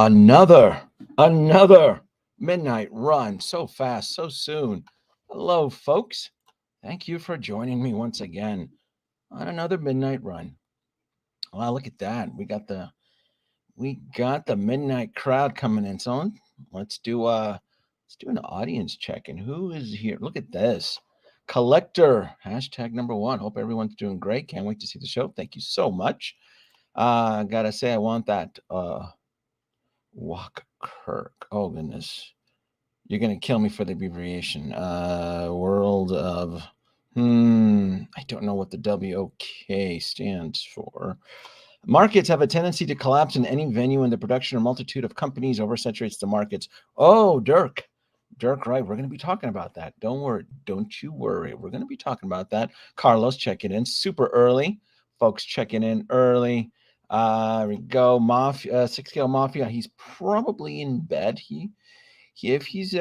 Another midnight run. So fast, so soon. Hello, folks. Thank you for joining me once again on another midnight run. Wow, look at that. We got the midnight crowd coming in. So let's do an audience check in. Who is here? Look at this. Collector, hashtag number one. Hope everyone's doing great. Can't wait to see the show. Thank you so much. Gotta say I want that Walk Kirk. Oh goodness. You're gonna kill me for the abbreviation. World of I don't know what the WOK stands for. Markets have a tendency to collapse in any venue when the production or multitude of companies oversaturates the markets. Oh, Dirk. Dirk, right. We're going to be talking about that. Don't worry. Don't you worry. We're going to be talking about that. Carlos checking in super early. Folks checking in early. We go. Mafia, 6 scale Mafia. He's probably in bed. If he's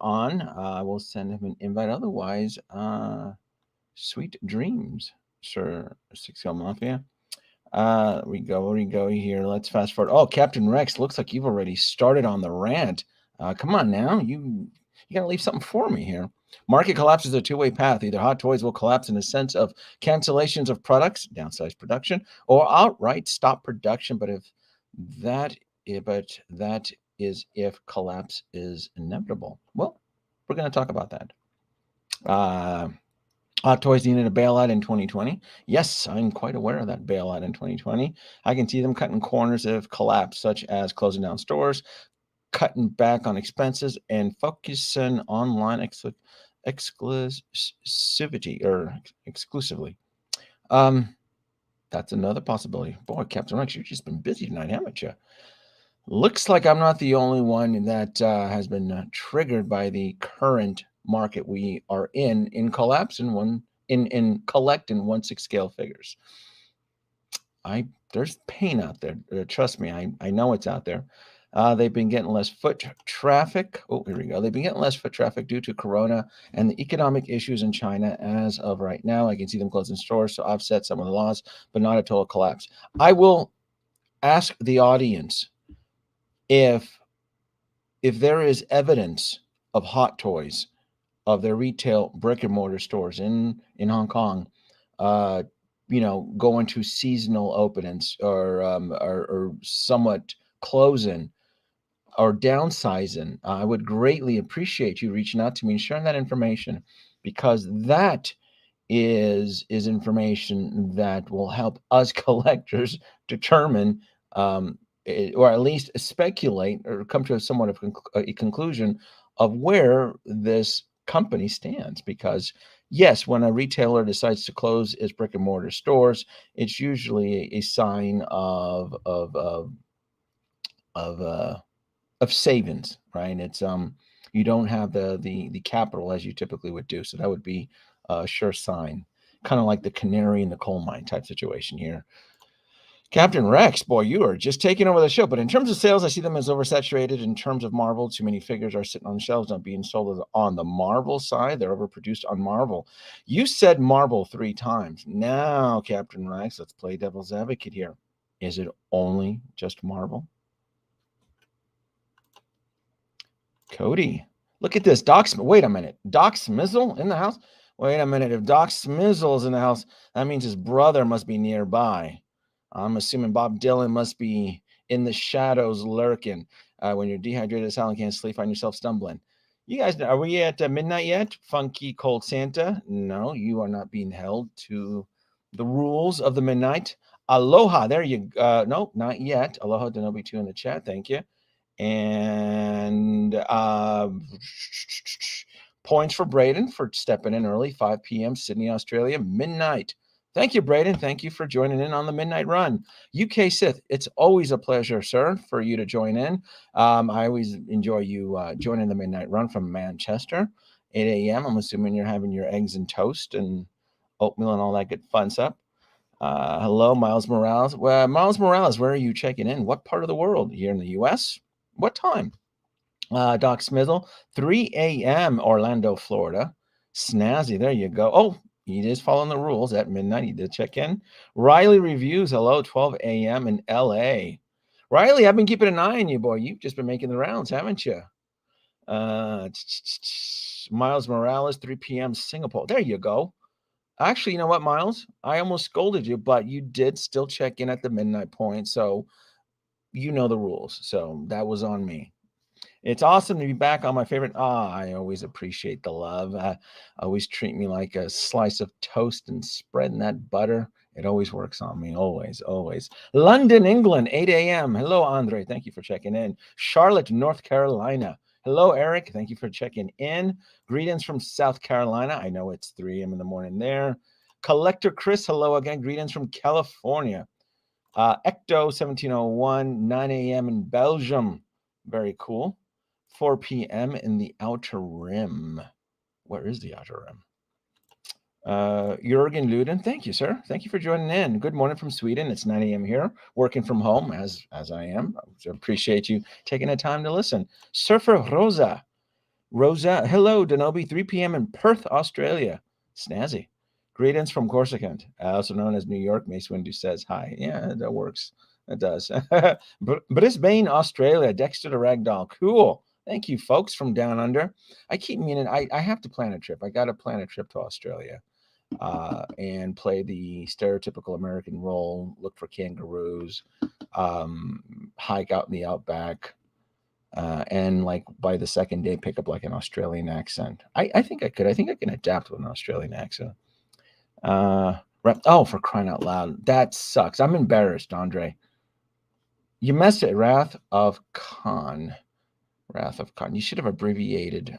on, we'll send him an invite. Otherwise, sweet dreams, sir. 6 scale Mafia. We go here. Let's fast forward. Oh, Captain Rex, looks like you've already started on the rant. Come on now, you gotta leave something for me here. Market collapse is a two-way path. Either hot toys will collapse in the sense of cancellations of products, downsize production, or outright stop production. That, but that is if collapse is inevitable. Well, we're going to talk about that. Hot Toys needed a bailout in 2020. Yes, I'm quite aware of that bailout in 2020. I can see them cutting corners if collapse, such as closing down stores, cutting back on expenses, and focusing online exclusivity or exclusively. That's another possibility. Boy, Captain Rex, you've just been busy tonight, haven't you? Looks like I'm not the only one that has been triggered by the current market we are in collapse in collect in 1/6 scale figures. There's pain out there. Trust me, I know it's out there. They've been getting less foot traffic. Oh, here we go. They've been getting less foot traffic due to Corona and the economic issues in China as of right now. I can see them closing stores to offset some of the loss, but not a total collapse. I will ask the audience if there is evidence of Hot Toys, of their retail brick and mortar stores in Hong Kong, going to seasonal openings or somewhat closing or downsizing, I would greatly appreciate you reaching out to me and sharing that information, because that is information that will help us collectors determine, or at least speculate or come to somewhat of a conclusion of where this company stands. Because yes, when a retailer decides to close its brick and mortar stores, it's usually a sign of savings, right? It's you don't have the capital as you typically would do, so that would be a sure sign, kind of like the canary in the coal mine type situation here. Captain Rex, boy, you are just taking over the show. But in terms of sales, I see them as oversaturated. In terms of Marvel, too many figures are sitting on the shelves, not being sold on the Marvel side. They're overproduced on Marvel. You said Marvel 3 times. Now, Captain Rex, let's play devil's advocate here. Is it only just Marvel? Cody, look at this. Wait a minute. Doc Smizzle in the house? Wait a minute. If Doc Smizzle is in the house, that means his brother must be nearby. I'm assuming Bob Dylan must be in the shadows lurking. When you're dehydrated as hell and can't sleep, find yourself stumbling. You guys, are we at midnight yet? Funky Cold Santa? No, you are not being held to the rules of the midnight. Aloha, there you no, not yet. Aloha Denobi2 in the chat, thank you. And points for Braden for stepping in early, 5 p.m. Sydney, Australia, midnight. Thank you, Braden. Thank you for joining in on the Midnight Run. UK Sith, it's always a pleasure, sir, for you to join in. I always enjoy you joining the Midnight Run from Manchester, 8 a.m. I'm assuming you're having your eggs and toast and oatmeal and all that good fun stuff. Hello, Miles Morales. Well, Miles Morales, where are you checking in? What part of the world? Here in the U.S.? What time? Doc Smizzle, 3 a.m. Orlando, Florida. Snazzy, there you go. Oh, he is following the rules at midnight. He did check in. Riley Reviews, hello, 12 a.m. in L.A. Riley, I've been keeping an eye on you, boy. You've just been making the rounds, haven't you? Miles Morales, 3 p.m. Singapore. There you go. Actually, you know what, Miles? I almost scolded you, but you did still check in at the midnight point. So you know the rules. So that was on me. It's awesome to be back on my favorite. I always appreciate the love. Always treat me like a slice of toast and spreading that butter. It always works on me. Always, always. London, England, 8 a.m. Hello, Andre. Thank you for checking in. Charlotte, North Carolina. Hello, Eric. Thank you for checking in. Greetings from South Carolina. I know it's 3 a.m. in the morning there. Collector Chris, hello again. Greetings from California. Ecto 1701, 9 a.m. in Belgium. Very cool. 4 p.m. in the Outer Rim. Where is the Outer Rim? Jürgen Luden, thank you, sir. Thank you for joining in. Good morning from Sweden. It's 9 a.m. here, working from home as I am. I appreciate you taking the time to listen. Surfer Rosa. Hello, Denobi, 3 p.m. in Perth, Australia. Snazzy. Greetings from Corsican, also known as New York. Mace Windu says hi. Yeah, that works. That does. Brisbane, Australia. Dexter the Ragdoll. Cool. Thank you, folks from down under. I keep meaning I have to plan a trip. I got to plan a trip to Australia and play the stereotypical American role, look for kangaroos, hike out in the outback, and like by the second day, pick up like an Australian accent. I think I could. I think I can adapt with an Australian accent. For crying out loud. That sucks. I'm embarrassed, Andre. You messed it. Wrath of Khan. You should have abbreviated.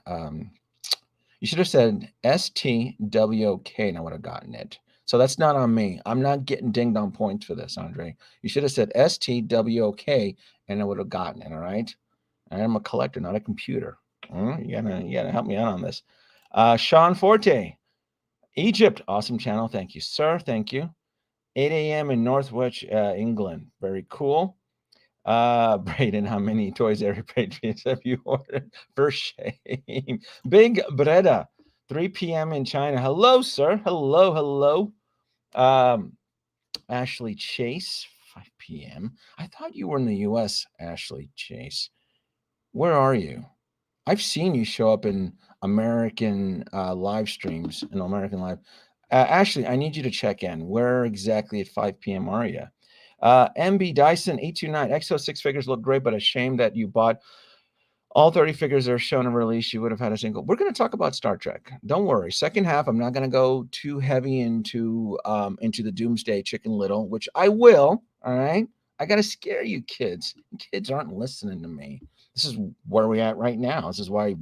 You should have said STWOK and I would have gotten it. So that's not on me. I'm not getting dinged on points for this, Andre. You should have said STWOK and I would have gotten it. All right. I'm a collector, not a computer. You gotta help me out on this. Sean Forte. Egypt, awesome channel. Thank you, sir. Thank you. 8 a.m. in Northwich, England. Very cool. Braden, how many toys every Patriots have you ordered? For shame. Big Breda, 3 p.m. in China. Hello, sir. Hello. Ashley Chase, 5 p.m. I thought you were in the U.S., Ashley Chase. Where are you? I've seen you show up in American live streams, in American Live. Ashley, I need you to check in. Where exactly at 5 p.m. are you? MB Dyson 829. EXO-6 figures look great, but a shame that you bought all 30 figures are shown in release. You would have had a single. We're going to talk about Star Trek. Don't worry. Second half, I'm not going to go too heavy into the Doomsday Chicken Little, which I will. All right. I got to scare you kids. Kids aren't listening to me. This is where we're at right now. This is why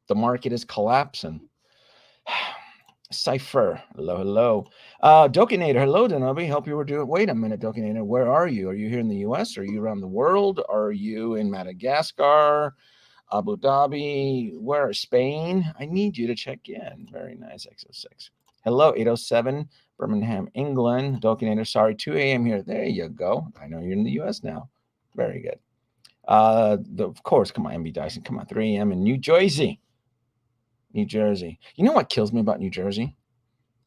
the market is collapsing. Cypher, hello. Dokinator, hello, Denobi. Hope you were doing. Wait a minute, Dokinator. Where are you? Are you here in the U.S.? Are you around the world? Are you in Madagascar, Abu Dhabi? Where? Spain? I need you to check in. Very nice, EXO-6. Hello, 807, Birmingham, England. Dokinator, sorry, 2 a.m. here. There you go. I know you're in the U.S. now. Very good. Of course, come on, MB Dyson. Come on, 3 a.m. in New Jersey. New Jersey. You know what kills me about New Jersey?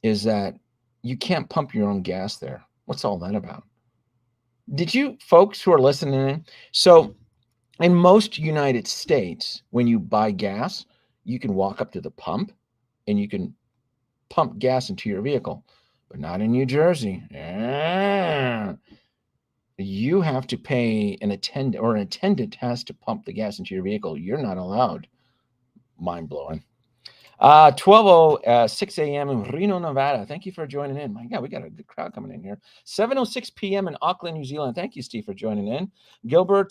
Is that you can't pump your own gas there. What's all that about? Did you folks who are listening? So in most United States, when you buy gas, you can walk up to the pump and you can pump gas into your vehicle, but not in New Jersey. You have to pay an attendant, or an attendant has to pump the gas into your vehicle. You're not allowed. Mind blowing. 6 a.m. in Reno, Nevada. Thank you for joining in. My God, we got a good crowd coming in here. 7:06 p.m. in Auckland, New Zealand. Thank you, Steve, for joining in. Gilbert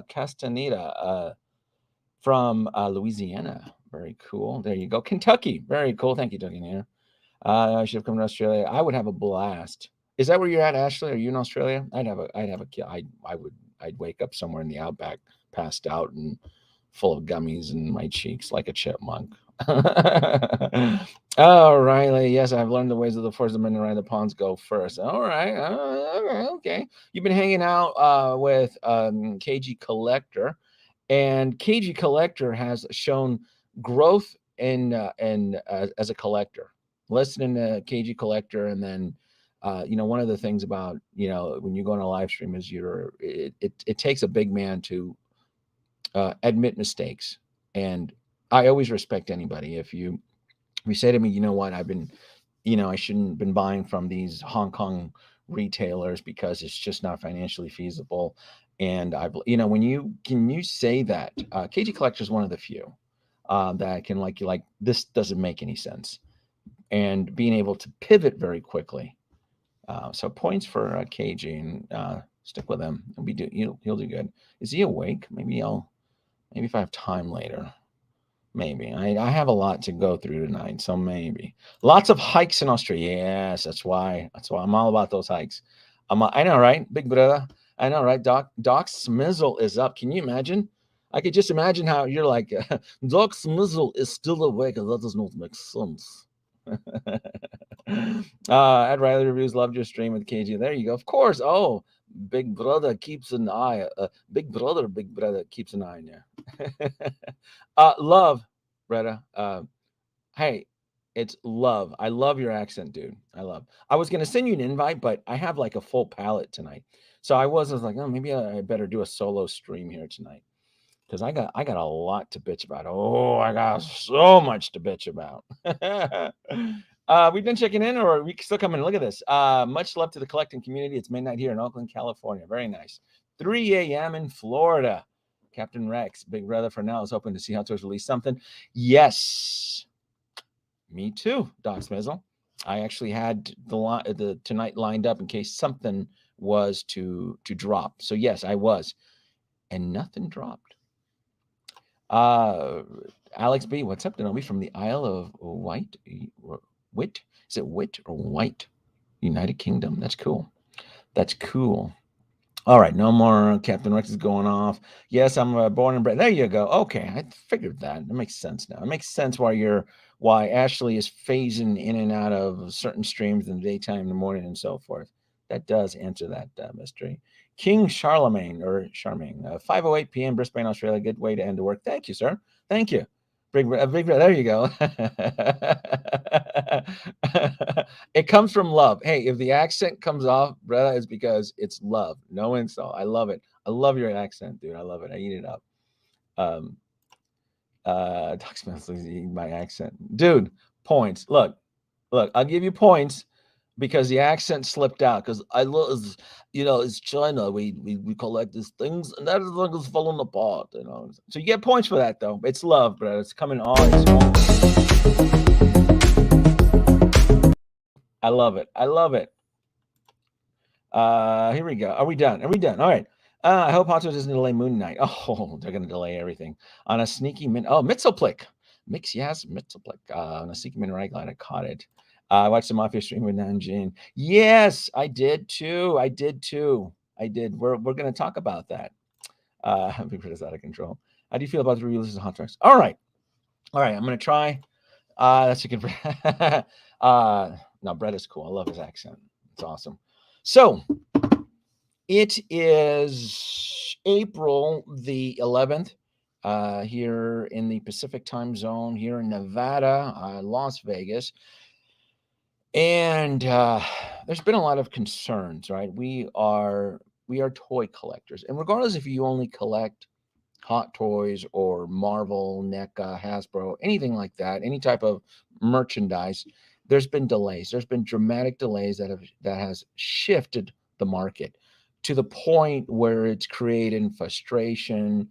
Castaneda from Louisiana. Very cool. There you go. Kentucky. Very cool. Thank you, Dougie. I should have come to Australia. I would have a blast. Is that where you're at, Ashley? Are you in Australia? I'd wake up somewhere in the outback, passed out and full of gummies in my cheeks like a chipmunk. Oh, Riley. Yes, I've learned the ways of the force. The men around the ponds go first. All right. Okay. You've been hanging out with KG Collector, and KG Collector has shown growth in as a collector. Listening to KG Collector and then One of the things about, when you go on a live stream is it takes a big man to admit mistakes. And I always respect anybody. If you say to me, you know what, I shouldn't have been buying from these Hong Kong retailers because it's just not financially feasible. And when you say that, KG Collector is one of the few that can this doesn't make any sense, and being able to pivot very quickly. So points for KG, and stick with him. He'll do good. Is he awake? Maybe if I have time later. Maybe. I have a lot to go through tonight, so maybe. Lots of hikes in Australia. Yes, that's why. That's why I'm all about those hikes. I know, right? Big brother. I know, right? Doc Smizzle is up. Can you imagine? I could just imagine how you're like, Doc Smizzle is still awake, and that does not make sense. Ed Riley Reviews, loved your stream with KG. There you go. Of course. Oh, Big Brother keeps an eye. Big Brother keeps an eye on you. Love, Bretta. Hey, it's love. I love your accent, dude. I was gonna send you an invite, but I have like a full palette tonight, so I was like, oh, maybe I better do a solo stream here tonight, because I got a lot to bitch about. Oh, I got so much to bitch about. We've been checking in, or are we still coming? Look at this. Much love to the collecting community. It's midnight here in Oakland, California. Very nice. 3 a.m. in Florida. Captain Rex, Big Brother for now, is hoping to see Hot Toys release something. Yes. Me too, Doc Smizzle. I actually had the tonight lined up in case something was to drop. So yes, I was. And nothing dropped. Alex B, what's up? Denomi from the Isle of Wight. Wit? Is it Wit or White? United Kingdom. That's cool. That's cool. All right, no more Captain Rex is going off. Yes, I'm born and bred. There you go. Okay, I figured that. It makes sense now. It makes sense why Ashley is phasing in and out of certain streams in the daytime, in the morning, and so forth. That does answer that mystery. King Charlemagne, 5:08 p.m. Brisbane, Australia. Good way to end the work. Thank you, sir. Thank you. Big, there you go. It comes from love. Hey, if the accent comes off, Bretta, it's because it's love. No insult. I love it. I love your accent, dude. I love it. I eat it up. Doc Smith is eating my accent. Dude, points. Look, I'll give you points because the accent slipped out. Because I love, it's China. We collect these things, and that is falling apart. So you get points for that, though. It's love, but it's coming on its own. I love it. I love it. Here we go. Are we done? All right. I hope Hot Toys doesn't delay Moon Knight. Oh, they're going to delay everything on a sneaky Mitzelplick. Mitzelplick. On a sneaky minute, right? Glad I caught it. I watched the Mafia stream with Nanjin. Yes, I did too. I did. We're going to talk about that. Big is out of control. How do you feel about the releases of Hot Toys? All right. I'm going to try. That's a good. No, Brett is cool. I love his accent. It's awesome. So it is April the 11th here in the Pacific time zone, here in Nevada, Las Vegas. And there's been a lot of concerns, right? We are toy collectors. And regardless if you only collect Hot Toys or Marvel, NECA, Hasbro, anything like that, any type of merchandise, there's been delays. There's been dramatic delays that has shifted the market to the point where it's created frustration,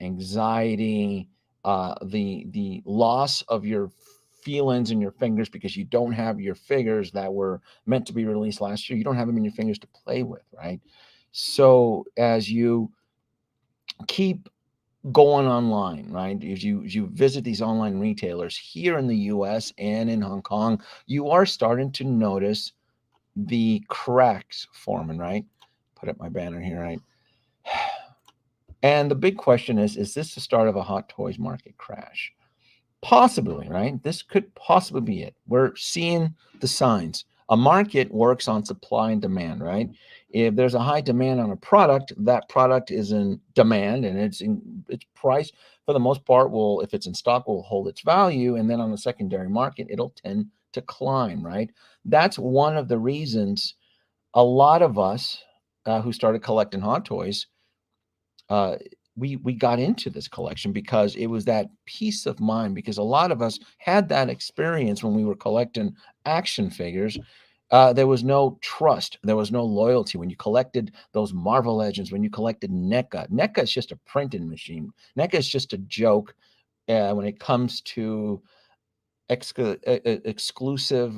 anxiety, the loss of your feelings in your fingers because you don't have your figures that were meant to be released last year. You don't have them in your fingers to play with, right? So as you keep going online, right? As you visit these online retailers here in the US and in Hong Kong, you are starting to notice the cracks forming, right? Put up my banner here, right? And the big question is this the start of a Hot Toys market crash? Possibly, right? This could possibly be it. We're seeing the signs. A market works on supply and demand, right? If there's a high demand on a product, that product is in demand, and its price, for the most part, if it's in stock, will hold its value. And then on the secondary market, it'll tend to climb, right? That's one of the reasons a lot of us who started collecting Hot Toys, uh, we got into this collection because it was that peace of mind. Because a lot of us had that experience when we were collecting action figures. There was no trust, there was no loyalty when you collected those Marvel Legends. When you collected NECA, NECA is just a printing machine. NECA is just a joke when it comes to exclusive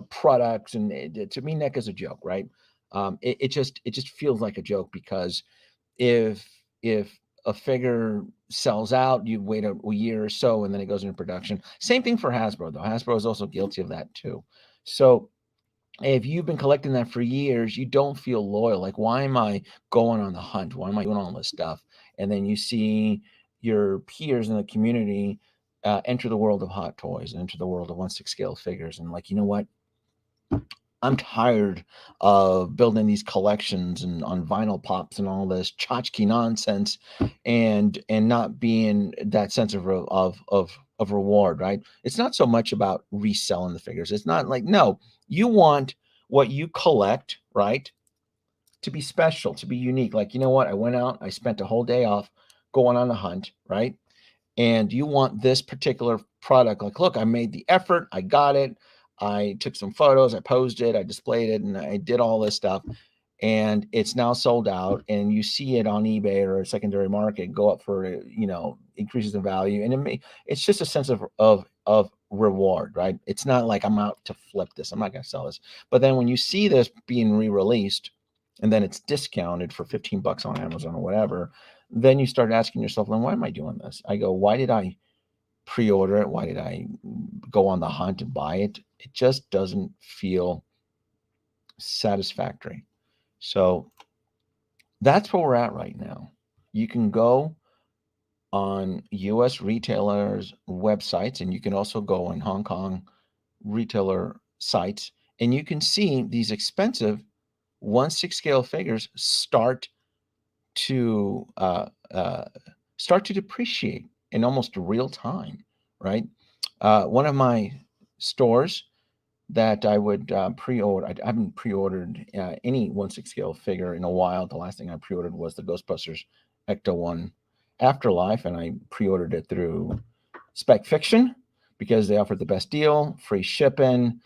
products, and to me, NECA is a joke, right? It just feels like a joke because if a figure sells out, you wait a year or so, and then it goes into production. Same thing for Hasbro, though. Hasbro is also guilty of that too. So if you've been collecting that for years, you don't feel loyal. Like, why am I going on the hunt? Why am I doing all this stuff? And then you see your peers in the community enter the world of Hot Toys and enter the world of 1/6 scale figures, and like, you know what? I'm tired of building these collections and on vinyl pops and all this tchotchke nonsense, and not being that sense of reward, right? It's not so much about reselling the figures. It's not like, no, you want what you collect, right, to be special, to be unique. Like, you know what? I went out, I spent a whole day off going on a hunt, right? And you want this particular product. Like, look, I made the effort, I got it, I took some photos, I posed it, I displayed it, and I did all this stuff, and it's now sold out. And you see it on eBay or a secondary market go up for, increases in value, and it's just a sense of reward, right? It's not like I'm out to flip this, I'm not going to sell this. But then when you see this being re-released and then it's discounted for 15 bucks on Amazon or whatever, then you start asking yourself, then why am I doing this? I go, why did I pre-order it? Why did I go on the hunt and buy it? It just doesn't feel satisfactory. So that's where we're at right now. You can go on US retailers' websites, and you can also go on Hong Kong retailer sites, and you can see these expensive 1/6 scale figures to uh, uh, start to depreciate in almost real time, right? One of my stores that I would pre-order. I haven't pre-ordered any 1/6 scale figure in a while. The last thing I pre-ordered was the Ghostbusters Ecto-1 Afterlife, and I pre-ordered it through Spec Fiction because they offered the best deal, free shipping,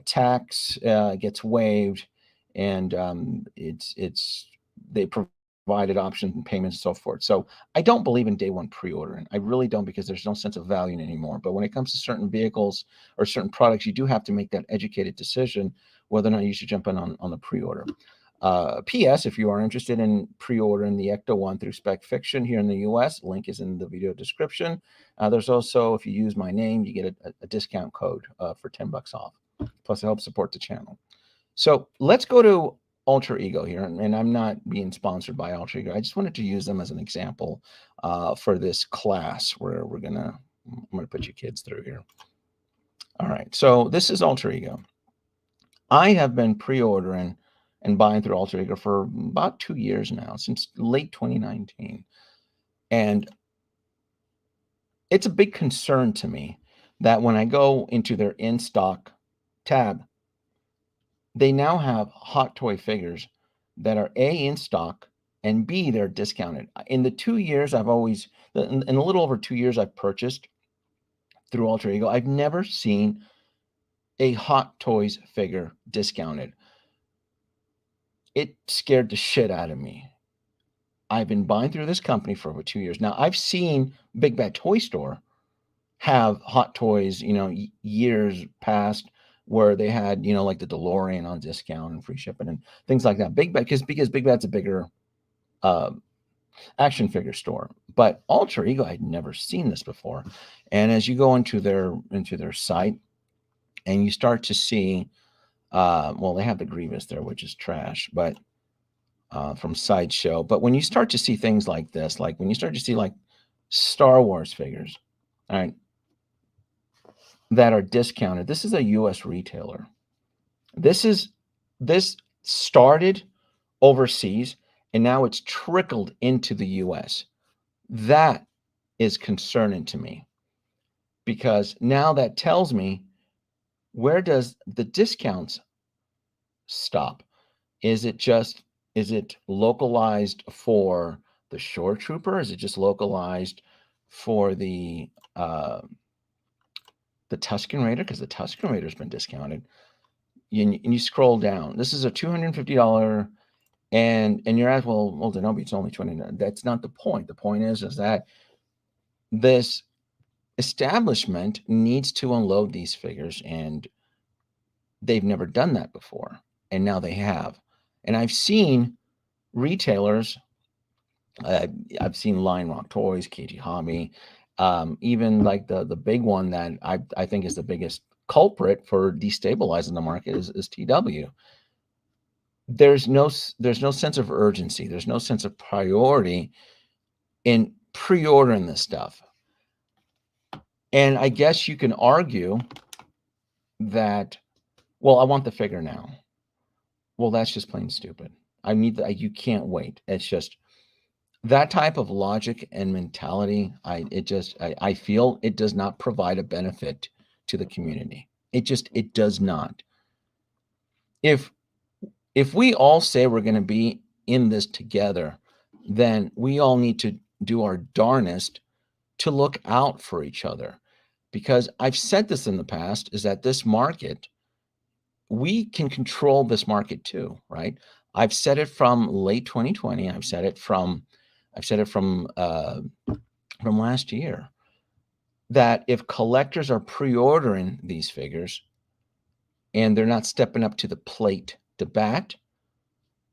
tax gets waived, and it's they provided options and payments and so forth. So I don't believe in day one pre-ordering. I really don't, because there's no sense of value in it anymore. But when it comes to certain vehicles or certain products, you do have to make that educated decision whether or not you should jump in on the pre-order. P.S. If you are interested in pre-ordering the Ecto-1 through Spec Fiction here in the U.S., link is in the video description. There's also, if you use my name, you get a discount code for 10 bucks off. Plus, it helps support the channel. So let's go to Alter Ego here, and I'm not being sponsored by Alter Ego. I just wanted to use them as an example for this class where I'm gonna put you kids through here. All right, so this is Alter Ego. I have been pre-ordering and buying through Alter Ego for about 2 years now, since late 2019, and it's a big concern to me that when I go into their in-stock tab, they now have Hot Toy figures that are A, in stock, and B, they're discounted. In the 2 years in a little over 2 years I've purchased through Alter Ego, I've never seen a Hot Toys figure discounted. It scared the shit out of me. I've been buying through this company for over 2 years. Now, I've seen Big Bad Toy Store have Hot Toys, years past, where they had, like the DeLorean on discount and free shipping and things like that. Big Bad, because Big Bad's a bigger uh, action figure store. But Alter Ego, I'd never seen this before. And as you go into their site and you start to see, well, they have the Grievous there, which is trash, but from Sideshow. But when you start to see things like this, like when you start to see like Star Wars figures, all right, that are discounted. This is a US retailer. This started overseas and now it's trickled into the US. That is concerning to me, because now that tells me where does the discounts stop? Is it localized for the Shore Trooper? Is it just localized for the Tusken Raider? Because the Tusken Raider's been discounted. And you scroll down. This is a $250, and you're at, well, Denobi, it's only 29. That's not the point. The point is that this establishment needs to unload these figures, and they've never done that before, and now they have. And I've seen retailers. I've seen Lion Rock Toys, KG Hobby, even like the big one that I think is the biggest culprit for destabilizing the market is TW. There's no sense of urgency. There's no sense of priority in pre-ordering this stuff. And I guess you can argue that, well, I want the figure now. Well, that's just plain stupid. You can't wait. It's just that type of logic and mentality. I feel it does not provide a benefit to the community. It does not. If we all say we're going to be in this together, then we all need to do our darnest to look out for each other. Because I've said this in the past, is that this market, we can control this market too, right? I've said it from late 2020. I've said it from last year, that if collectors are pre-ordering these figures and they're not stepping up to the plate to bat,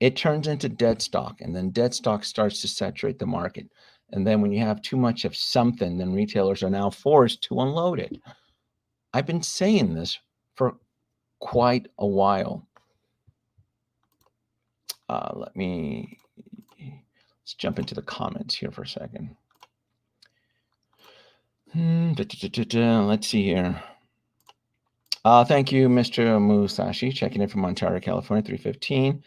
it turns into dead stock, and then dead stock starts to saturate the market. And then when you have too much of something, then retailers are now forced to unload it. I've been saying this for quite a while. Let's jump into the comments here for a second. Let's see here. Thank you, Mr. Musashi, checking in from Ontario, California, 315.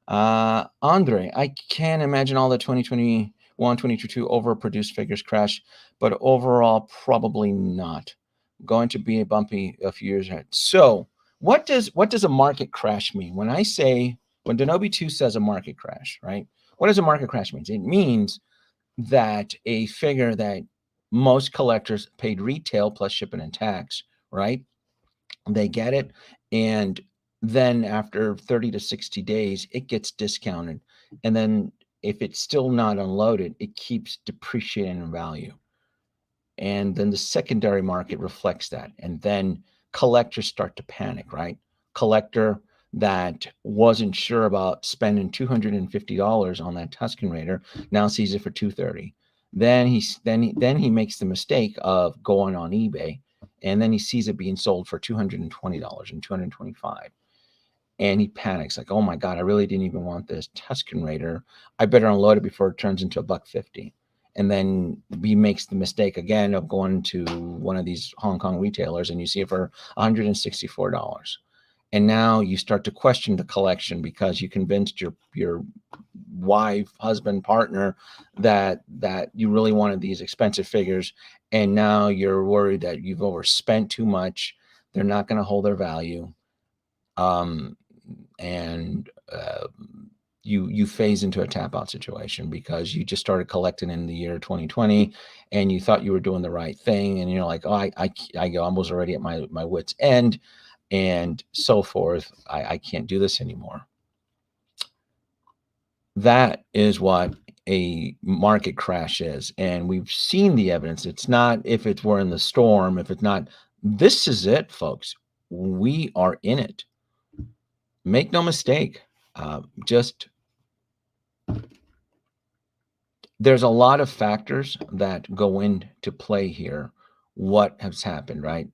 Andre, I can't imagine all the 2021, 2022 overproduced figures crash, but overall, probably not. Going to be a bumpy a few years ahead. So, what does a market crash mean? When Denobi 2 says a market crash, right? What does a market crash mean? It means that a figure that most collectors paid retail plus shipping and tax, right? They get it, and then after 30 to 60 days, it gets discounted. And then if it's still not unloaded, it keeps depreciating in value. And then the secondary market reflects that. And then collectors start to panic, right? Collector that wasn't sure about spending $250 on that Tusken Raider now sees it for $230. Then he makes the mistake of going on eBay, and then he sees it being sold for $220 and $225. And he panics, like, oh my God, I really didn't even want this Tusken Raider. I better unload it before it turns into $150. And then he makes the mistake again of going to one of these Hong Kong retailers, and you see it for $164. And now you start to question the collection because you convinced your wife, husband, partner that you really wanted these expensive figures, and now you're worried that you've overspent too much. They're not going to hold their value, and you phase into a tap out situation because you just started collecting in the year 2020, and you thought you were doing the right thing, and you're like, oh, I was already at my wit's end, and so forth. I can't do this anymore. That is what a market crash is. And we've seen the evidence. It's not if we're in the storm, if it's not, this is it, folks. We are in it. Make no mistake. There's a lot of factors that go into play here. What has happened, right?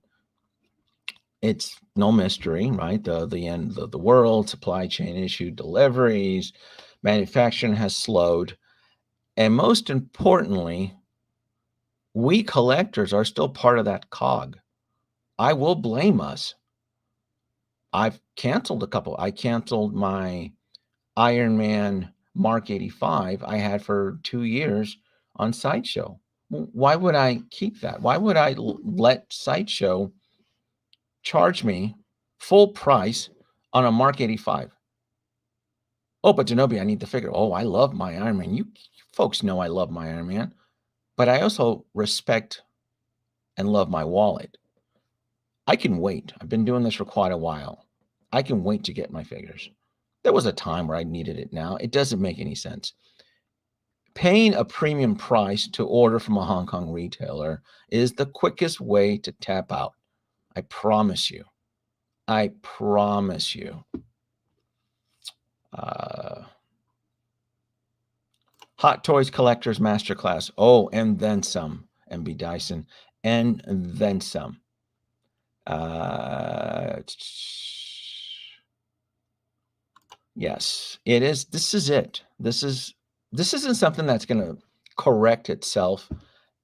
It's no mystery, right? The end of the world, supply chain issue, deliveries, manufacturing has slowed. And most importantly, we collectors are still part of that cog. I will blame us. I've canceled a couple. I canceled my Iron Man Mark 85 I had for 2 years on Sideshow. Why would I keep that? Why would I let Sideshow charge me full price on a Mark 85. Oh, but Zenobia, I need the figure. Oh, I love my Iron Man. You folks know I love my Iron Man, but I also respect and love my wallet. I can wait. I've been doing this for quite a while. I can wait to get my figures. There was a time where I needed it now. It doesn't make any sense. Paying a premium price to order from a Hong Kong retailer is the quickest way to tap out. I promise you. I promise you. Hot Toys Collectors Masterclass. Oh, and then some. MB Dyson. And then some. Yes, it is. This is it. This isn't something that's going to correct itself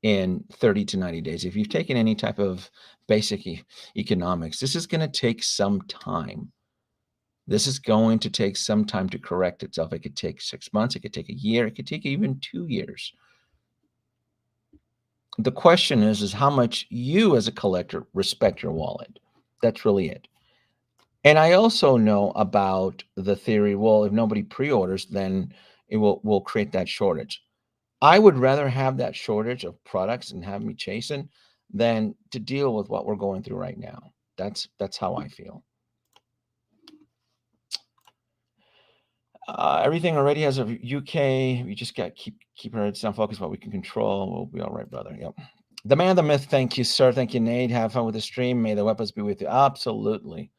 in 30 to 90 days. If you've taken any type of basic economics, this is going to take some time. This is going to take some time to correct itself. It could take 6 months. It could take a year. It could take even 2 years. The question is how much you as a collector respect your wallet. That's really it. And I also know about the theory, well, if nobody pre-orders, then it will create that shortage. I would rather have that shortage of products and have me chasing than to deal with what we're going through right now. That's how I feel. Everything already has a UK. We just got keep our heads down, focus what we can control. We'll be all right, brother. Yep. The man, the myth. Thank you, sir. Thank you, Nate. Have fun with the stream. May the weapons be with you. Absolutely.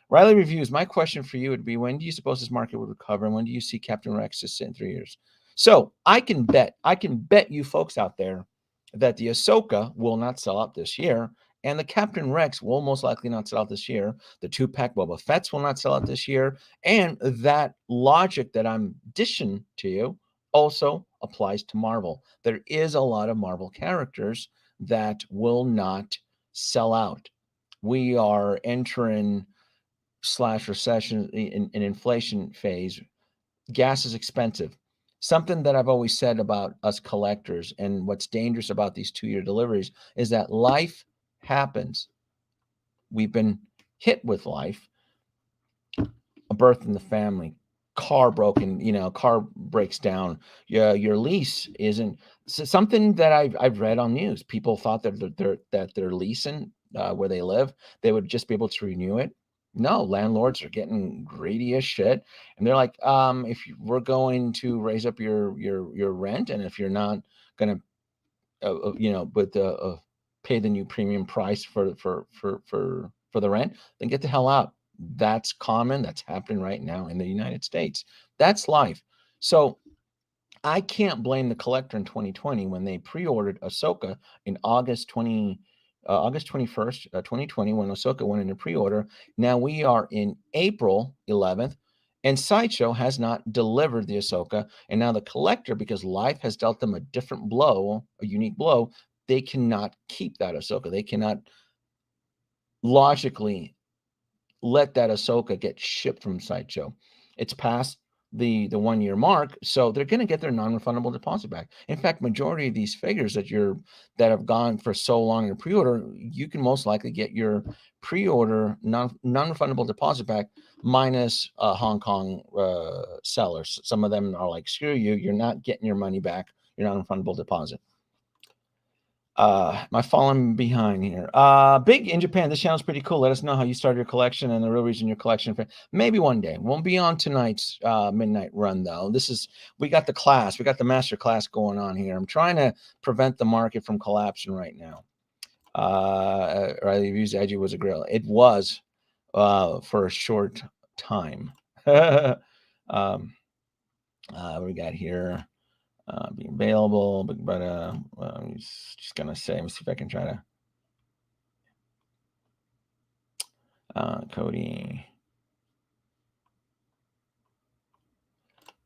Riley Reviews. My question for you would be: when do you suppose this market would recover? And when do you see Captain Rex just sit in 3 years? So I can bet you folks out there that the Ahsoka will not sell out this year, and the Captain Rex will most likely not sell out this year. The 2-pack Boba Fett's will not sell out this year, and that logic that I'm dishing to you also applies to Marvel. There is a lot of Marvel characters that will not sell out. We are entering slash recession in inflation phase. Gas is expensive. Something that I've always said about us collectors and what's dangerous about these 2-year deliveries is that life happens. We've been hit with life, a birth in the family, car broken, car breaks down. Your lease isn't something that I've read on news. People thought that they're leasing where they live, they would just be able to renew it. No, landlords are getting greedy as shit, and they're like, we're going to raise up your rent, and if you're not going to, pay the new premium price for the rent, then get the hell out. That's common. That's happening right now in the United States. That's life. So I can't blame the collector in 2020 when they pre-ordered Ahsoka in August 21st, 2020, when Ahsoka went into pre-order. Now we are in April 11th, and Sideshow has not delivered the Ahsoka. And now the collector, because life has dealt them a different blow, a unique blow, they cannot keep that Ahsoka. They cannot logically let that Ahsoka get shipped from Sideshow. It's past the 1-year mark, so they're going to get their non-refundable deposit back. In fact, majority of these figures that have gone for so long in pre-order, you can most likely get your pre-order non-refundable deposit back minus Hong Kong sellers. Some of them are like, screw you, you're not getting your money back, your non-refundable deposit. Am I falling behind here? Big in Japan. This channel's pretty cool. Let us know how you started your collection and the real reason your collection. Maybe one day. Won't be on tonight's midnight run though. We got the master class going on here. I'm trying to prevent the market from collapsing right now. Riley Reviews Edgy was a grill. It was for a short time. What we got here? Being available, but he's just gonna say, let me see if I can try to Cody.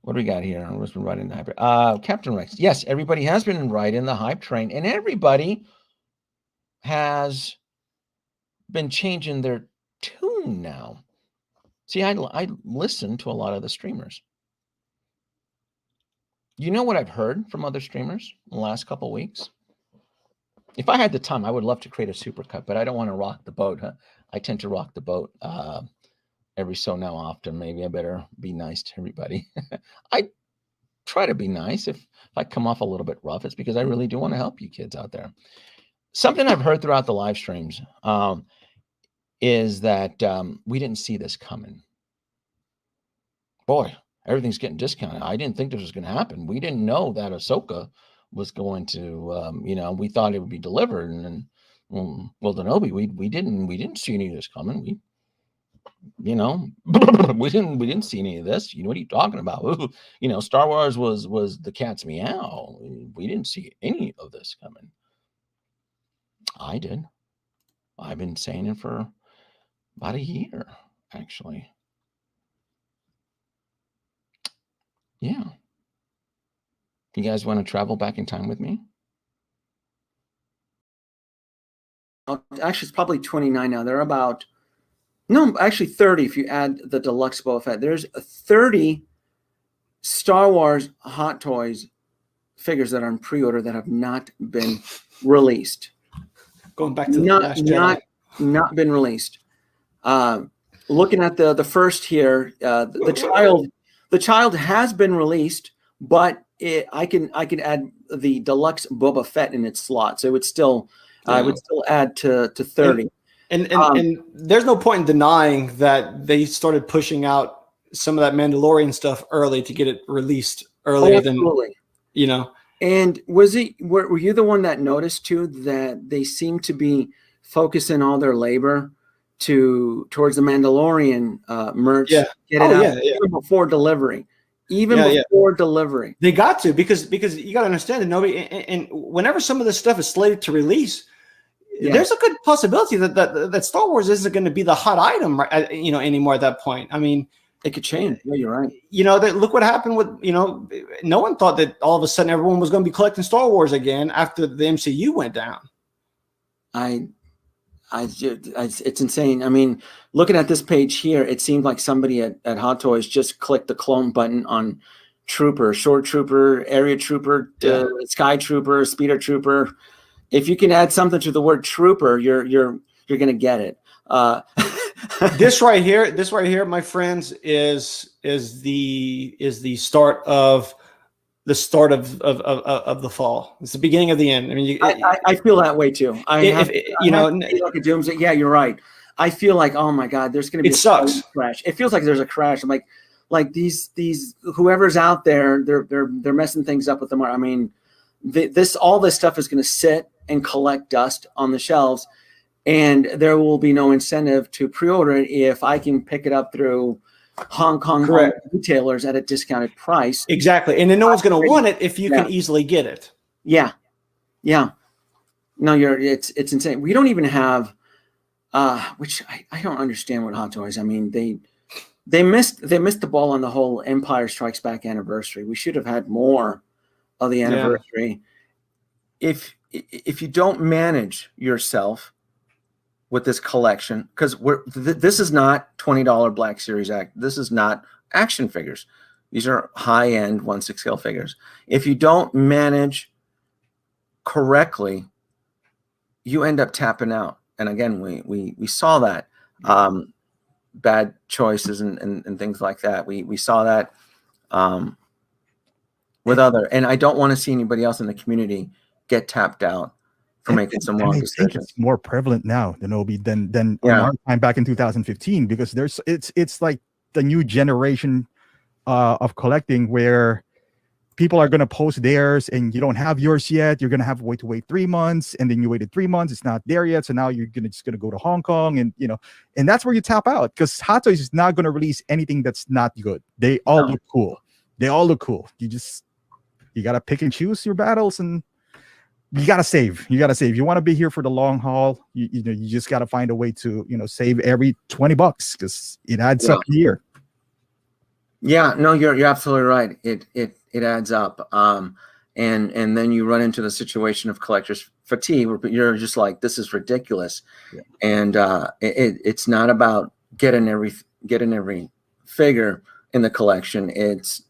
What do we got here? Who's been riding the hype? Captain Rex. Yes, everybody has been riding the hype train, and everybody has been changing their tune now. See, I listen to a lot of the streamers. You know what I've heard from other streamers in the last couple of weeks? If I had the time, I would love to create a supercut, but I don't want to rock the boat. Huh? I tend to rock the boat every so now often. Maybe I better be nice to everybody. I try to be nice. If I come off a little bit rough, it's because I really do want to help you kids out there. Something I've heard throughout the live streams is that we didn't see this coming. Boy, everything's getting discounted. I didn't think this was going to happen. We didn't know that Ahsoka was going to, we thought it would be delivered. And then, well, Denobi, we didn't see any of this coming. We didn't see any of this. What are you talking about? Star Wars was the cat's meow. We didn't see any of this coming. I did. I've been saying it for about a year, actually. Yeah. You guys want to travel back in time with me? Actually, it's probably 29 now. They're about, no, actually 30 if you add the deluxe Boba Fett. There's 30 Star Wars Hot Toys figures that are in pre-order that have not been released. Going back to the Last Jedi. Not been released. Looking at the first here, the child has been released, but I can add the deluxe Boba Fett in its slot, so it would still I would still add to 30. And there's no point in denying that they started pushing out some of that Mandalorian stuff early to get it released earlier than. And were you the one that noticed too that they seem to be focusing all their labor towards the Mandalorian merch? Yeah. Get it out even before delivery. Before delivery. They got to because you got to understand that nobody and whenever some of this stuff is slated to release, there's a good possibility that Star Wars isn't going to be the hot item, anymore at that point. I mean, it could change. Yeah, you're right. Look what happened with, no one thought that all of a sudden everyone was going to be collecting Star Wars again after the MCU went down. It's insane. I mean, looking at this page here, it seemed like somebody at Hot Toys just clicked the clone button on Trooper, Short Trooper, Area Trooper, Sky Trooper, Speeder Trooper. If you can add something to the word Trooper, you're going to get it. This right here, my friends, is the start of the fall. It's the beginning of the end. I mean, I feel that way too. Like a doomsday. Yeah, you're right. I feel like, oh my God, there's going to be a crash. It feels like there's a crash. I'm like these whoever's out there, they're messing things up with them. I mean, all this stuff is going to sit and collect dust on the shelves, and there will be no incentive to pre-order it if I can pick it up through Hong Kong retailers at a discounted price. Exactly. And then no one's going to want it if you can easily get it. Yeah. Yeah. No, it's insane. We don't even have, which I don't understand what Hot Toys. I mean, they missed the ball on the whole Empire Strikes Back anniversary. We should have had more of the anniversary. Yeah. If you don't manage yourself with this collection, because this is not $20 Black Series Act. This is not action figures. These are high-end 1/6 scale figures. If you don't manage correctly, you end up tapping out. And again, we saw that bad choices and things like that. We saw that with other. And I don't want to see anybody else in the community get tapped out for making some wrong decisions. It's more prevalent now than our time back in 2015, because it's like the new generation of collecting where people are going to post theirs and you don't have yours yet. You're going to have to wait 3 months, and then you waited 3 months. It's not there yet. So now you're just going to go to Hong Kong, and and that's where you tap out, because Hot Toys is not going to release anything that's not good. They all look cool. You got to pick and choose your battles, and you got to save. You want to be here for the long haul. You just got to find a way to, save every $20 because it adds up a year. Yeah, no, you're absolutely right. It adds up. And then you run into the situation of collector's fatigue, where you're just like, this is ridiculous. Yeah. And it's not about getting every figure in the collection. It's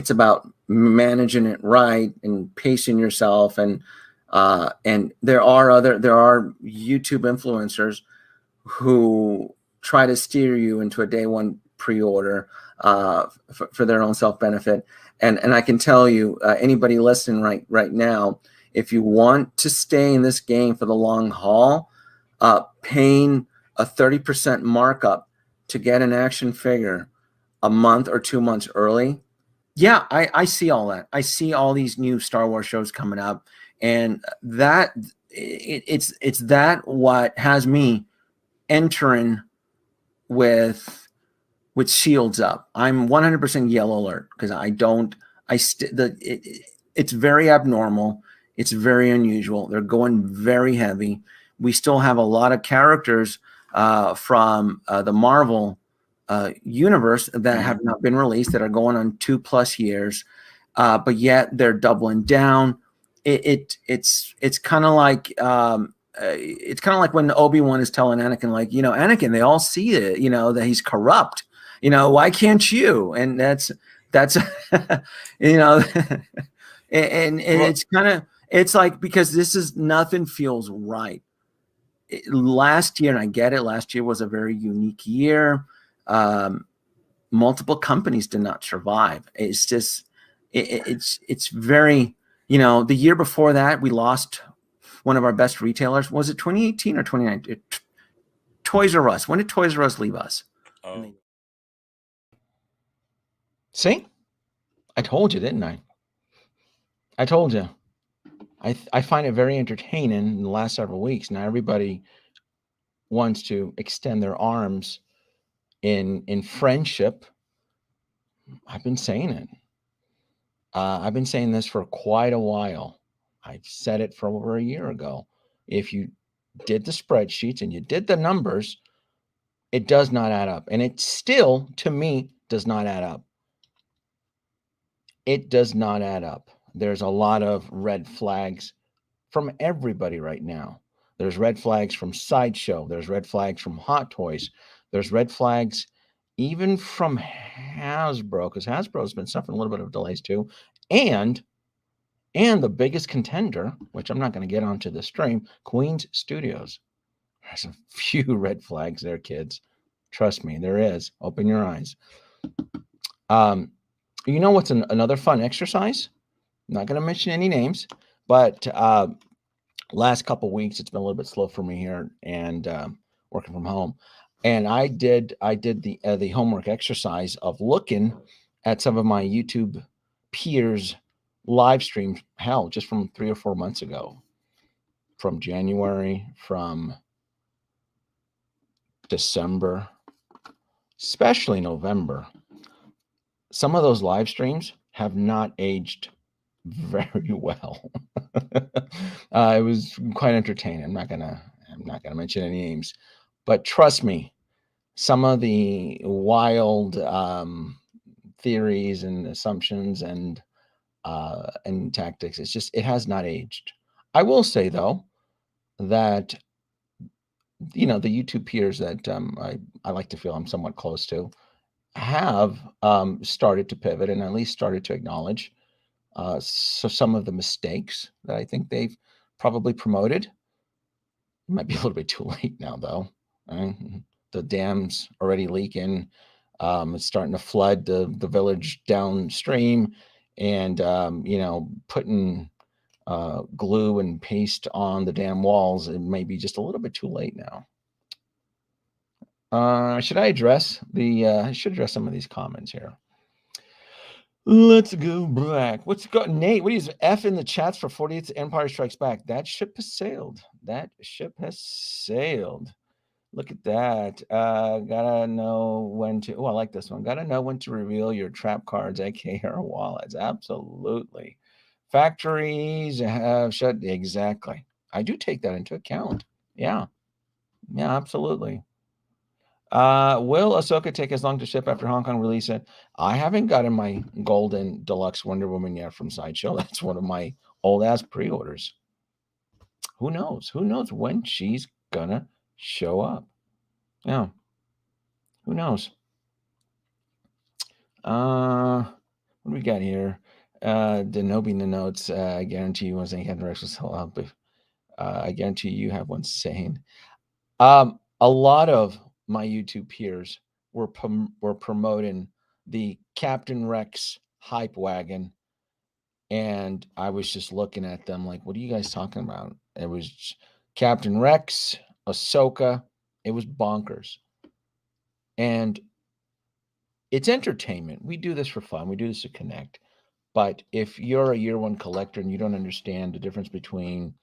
about managing it right and pacing yourself. And And there are YouTube influencers who try to steer you into a day one pre-order for their own self-benefit. And I can tell you, anybody listening right now, if you want to stay in this game for the long haul, paying a 30% markup to get an action figure a month or 2 months early. Yeah, I see all that. I see all these new Star Wars shows coming up, and that it's that what has me entering with shields up. I'm 100% yellow alert because it's very abnormal. It's very unusual. They're going very heavy. We still have a lot of characters from the Marvel universe that have not been released that are going on 2+ years, but yet they're doubling down. It's kind of like when Obi-Wan is telling Anakin, like, Anakin, they all see it, that he's corrupt. Why can't you? And that's and it's like, because nothing feels right. Last year, and I get it, last year was a very unique year. Multiple companies did not survive. It's just, it's very, the year before that, we lost one of our best retailers. Was it 2018 or 2019? Toys R Us. When did Toys R Us leave us? Oh. See, I told you, didn't I? I told you. I find it very entertaining in the last several weeks. Now everybody wants to extend their arms in friendship. I've been saying it. I've been saying this for quite a while. I said it for over a year ago. If you did the spreadsheets and you did the numbers, it does not add up. And it still, to me, does not add up. It does not add up. There's a lot of red flags from everybody right now. There's red flags from Sideshow. There's red flags from Hot Toys. There's red flags even from Hasbro, because Hasbro's been suffering a little bit of delays too. And the biggest contender, which I'm not going to get onto the stream, Queen's Studios. There's a few red flags there, kids. Trust me, there is. Open your eyes. You know what's another fun exercise? I'm not going to mention any names, but last couple of weeks, it's been a little bit slow for me here and working from home. And I did the homework exercise of looking at some of my YouTube peers' live streams, just from 3 or 4 months ago, from January, from December, especially November. Some of those live streams have not aged very well. It was quite entertaining. I'm not gonna mention any names, but trust me, some of the wild theories and assumptions and tactics, it has not aged. I will say though that the YouTube peers that I like to feel I'm somewhat close to have started to pivot and at least started to acknowledge so some of the mistakes that I think they've probably promoted. It might be a little bit too late now, though. Right? The dam's already leaking. It's starting to flood the village downstream, and putting glue and paste on the dam walls. It may be just a little bit too late now. Should I address I should address some of these comments here. Let's go back. Nate? What is F in the chats for 40th Empire Strikes Back? That ship has sailed. Look at that. Gotta know when to. Oh, I like this one. Gotta know when to reveal your trap cards, aka wallets. Absolutely. Factories have shut. Exactly. I do take that into account. Yeah, absolutely. Will Ahsoka take as long to ship after Hong Kong release it? I haven't gotten my golden deluxe Wonder Woman yet from Sideshow. That's one of my old ass pre-orders. Who knows? Who knows when she's gonna show up? Yeah. Who knows? What do we got here? Denobi notes, I guarantee you one saying had directions sell out, but I guarantee you have one saying. A lot of my YouTube peers were promoting the Captain Rex hype wagon, and I was just looking at them like, what are you guys talking about? It was Captain Rex, Ahsoka. It was bonkers. And it's entertainment. We do this for fun. We do this to connect. But if you're a year one collector and you don't understand the difference between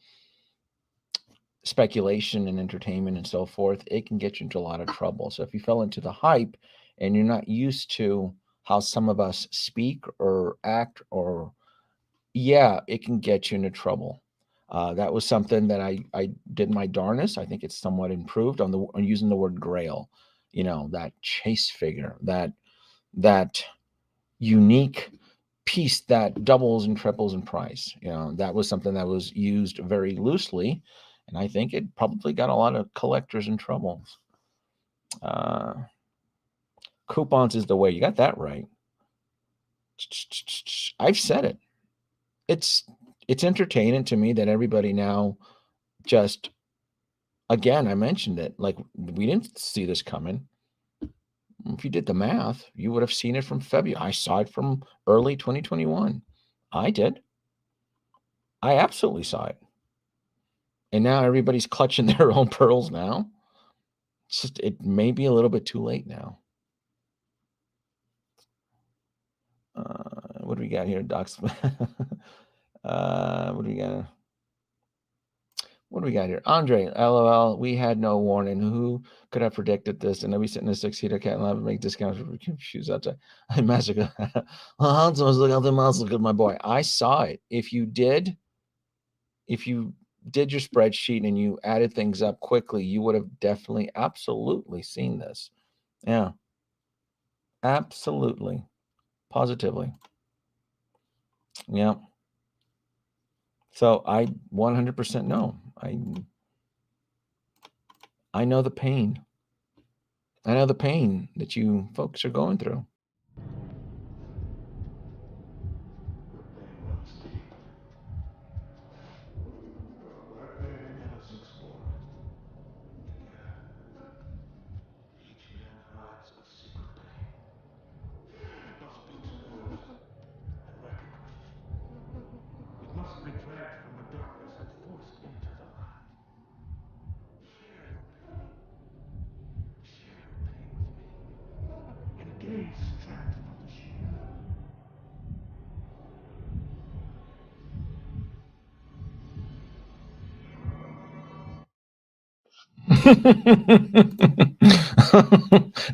speculation and entertainment and so forth, it can get you into a lot of trouble. So if you fell into the hype and you're not used to how some of us speak or act, or it can get you into trouble. That was something that I did my darnest. I think it's somewhat improved on using the word grail, that chase figure, that unique piece that doubles and triples in price. That was something that was used very loosely, and I think it probably got a lot of collectors in trouble. Coupons is the way. You got that right. I've said it. It's entertaining to me that everybody now just, again, I mentioned it, like we didn't see this coming. If you did the math, you would have seen it from February. I saw it from early 2021. I did. I absolutely saw it. And now everybody's clutching their own pearls now. It's just, it may be a little bit too late now. What do we got here, Docs? What do we got? What do we got here? Andre, LOL, we had no warning. Who could have predicted this? And I'll be sitting in a 6-seater cat and I'll make discounts for shoes outside. I massacre. Hans was looking out the mouse. Look at my boy. I saw it. If you did your spreadsheet and you added things up quickly, you would have definitely, absolutely seen this. Yeah. Absolutely. Positively. Yeah. So I 100% know. I know the pain. I know the pain that you folks are going through.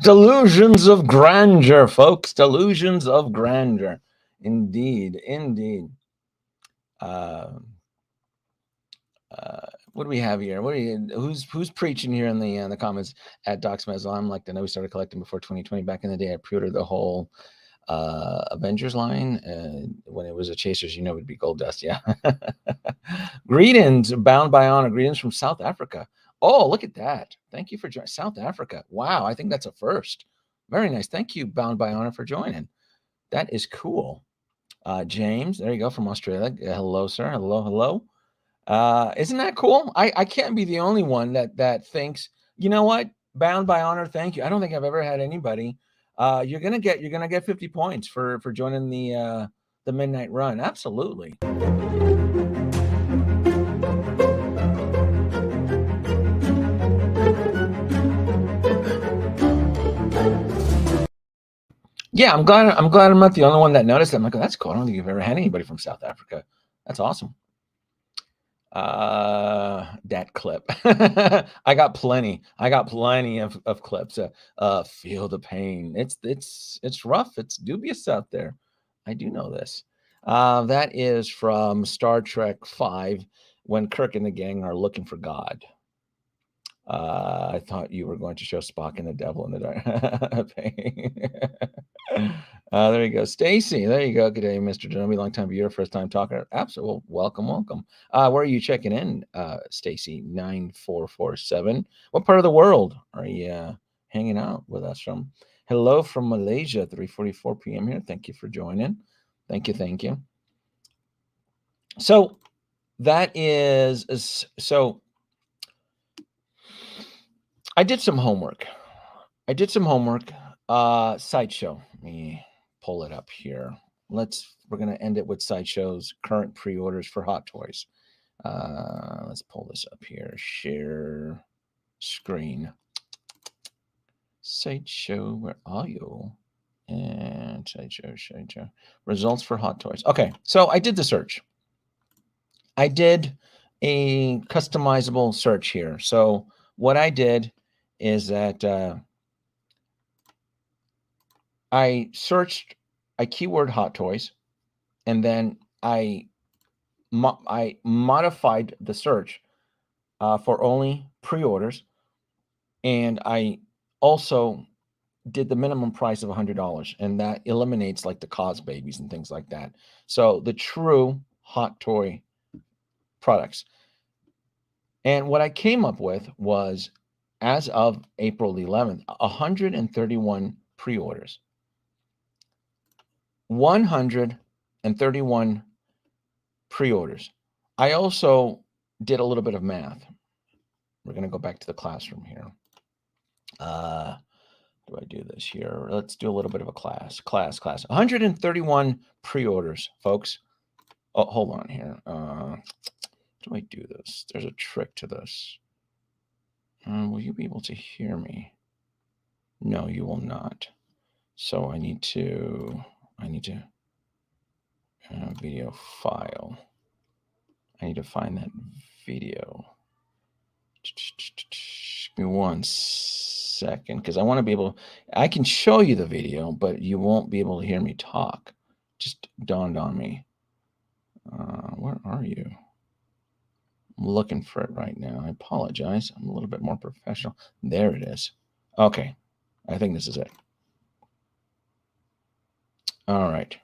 Delusions of grandeur, folks. Delusions of grandeur. Indeed. What do we have here? Who's preaching here in the comments at Docs Mezzle? I'm like, I know we started collecting before 2020. Back in the day, I pre-ordered the whole Avengers line when it was a Chasers, it would be gold dust. Yeah. Greetings, Bound by Honor. Greetings from South Africa. Oh, look at that. Thank you for joining South Africa. Wow, I think that's a first. Very nice. Thank you, Bound by Honor, for joining. That is cool. James, there you go, from Australia. Hello, sir. Hello. Isn't that cool? I can't be the only one that thinks, you know what? Bound by Honor, thank you. I don't think I've ever had anybody. You're gonna get 50 points for joining the Midnight Run. Absolutely. Yeah, I'm glad I'm not the only one that noticed. I'm like, oh, that's cool. I don't think you've ever had anybody from South Africa. That's awesome. That clip. I got plenty of clips. Feel the pain. It's rough. It's dubious out there. I do know this. That is from Star Trek V, when Kirk and the gang are looking for God. I thought you were going to show Spock and the devil in the dark. There you go. Stacy, there you go. Good day, Mr. Denobi. Long time viewer, first time talker. Absolutely. Welcome. Where are you checking in, Stacy 9447? What part of the world are you hanging out with us from? Hello from Malaysia, 3:44 p.m. here. Thank you for joining. Thank you. So that is so I did some homework. Sideshow. Let me pull it up here. We're gonna end it with Sideshow's current pre-orders for Hot Toys. Let's pull this up here. Share screen. Sideshow, where are you? And Sideshow. Results for Hot Toys. Okay, so I did the search. I did a customizable search here. So what I did is that I searched, I keyword Hot Toys, and then I modified the search for only pre-orders, and I also did the minimum price of $100, and that eliminates like the cause babies and things like that. So the true hot toy products. And what I came up with was, as of April the 11th, 131 pre-orders. 131 pre-orders. I also did a little bit of math. We're going to go back to the classroom here. Do I do this here? Let's do a little bit of a class. 131 pre-orders, folks. Oh, hold on here. Do I do this? There's a trick to this. Will you be able to hear me? No, you will not. So I need to video file. I need to find that video. Give me 1 second, because I want to be able, I can show you the video, but you won't be able to hear me talk. Just dawned on me. Where are you? I'm looking for it right now. I apologize. I'm a little bit more professional. There it is. Okay. I think this is it. All right.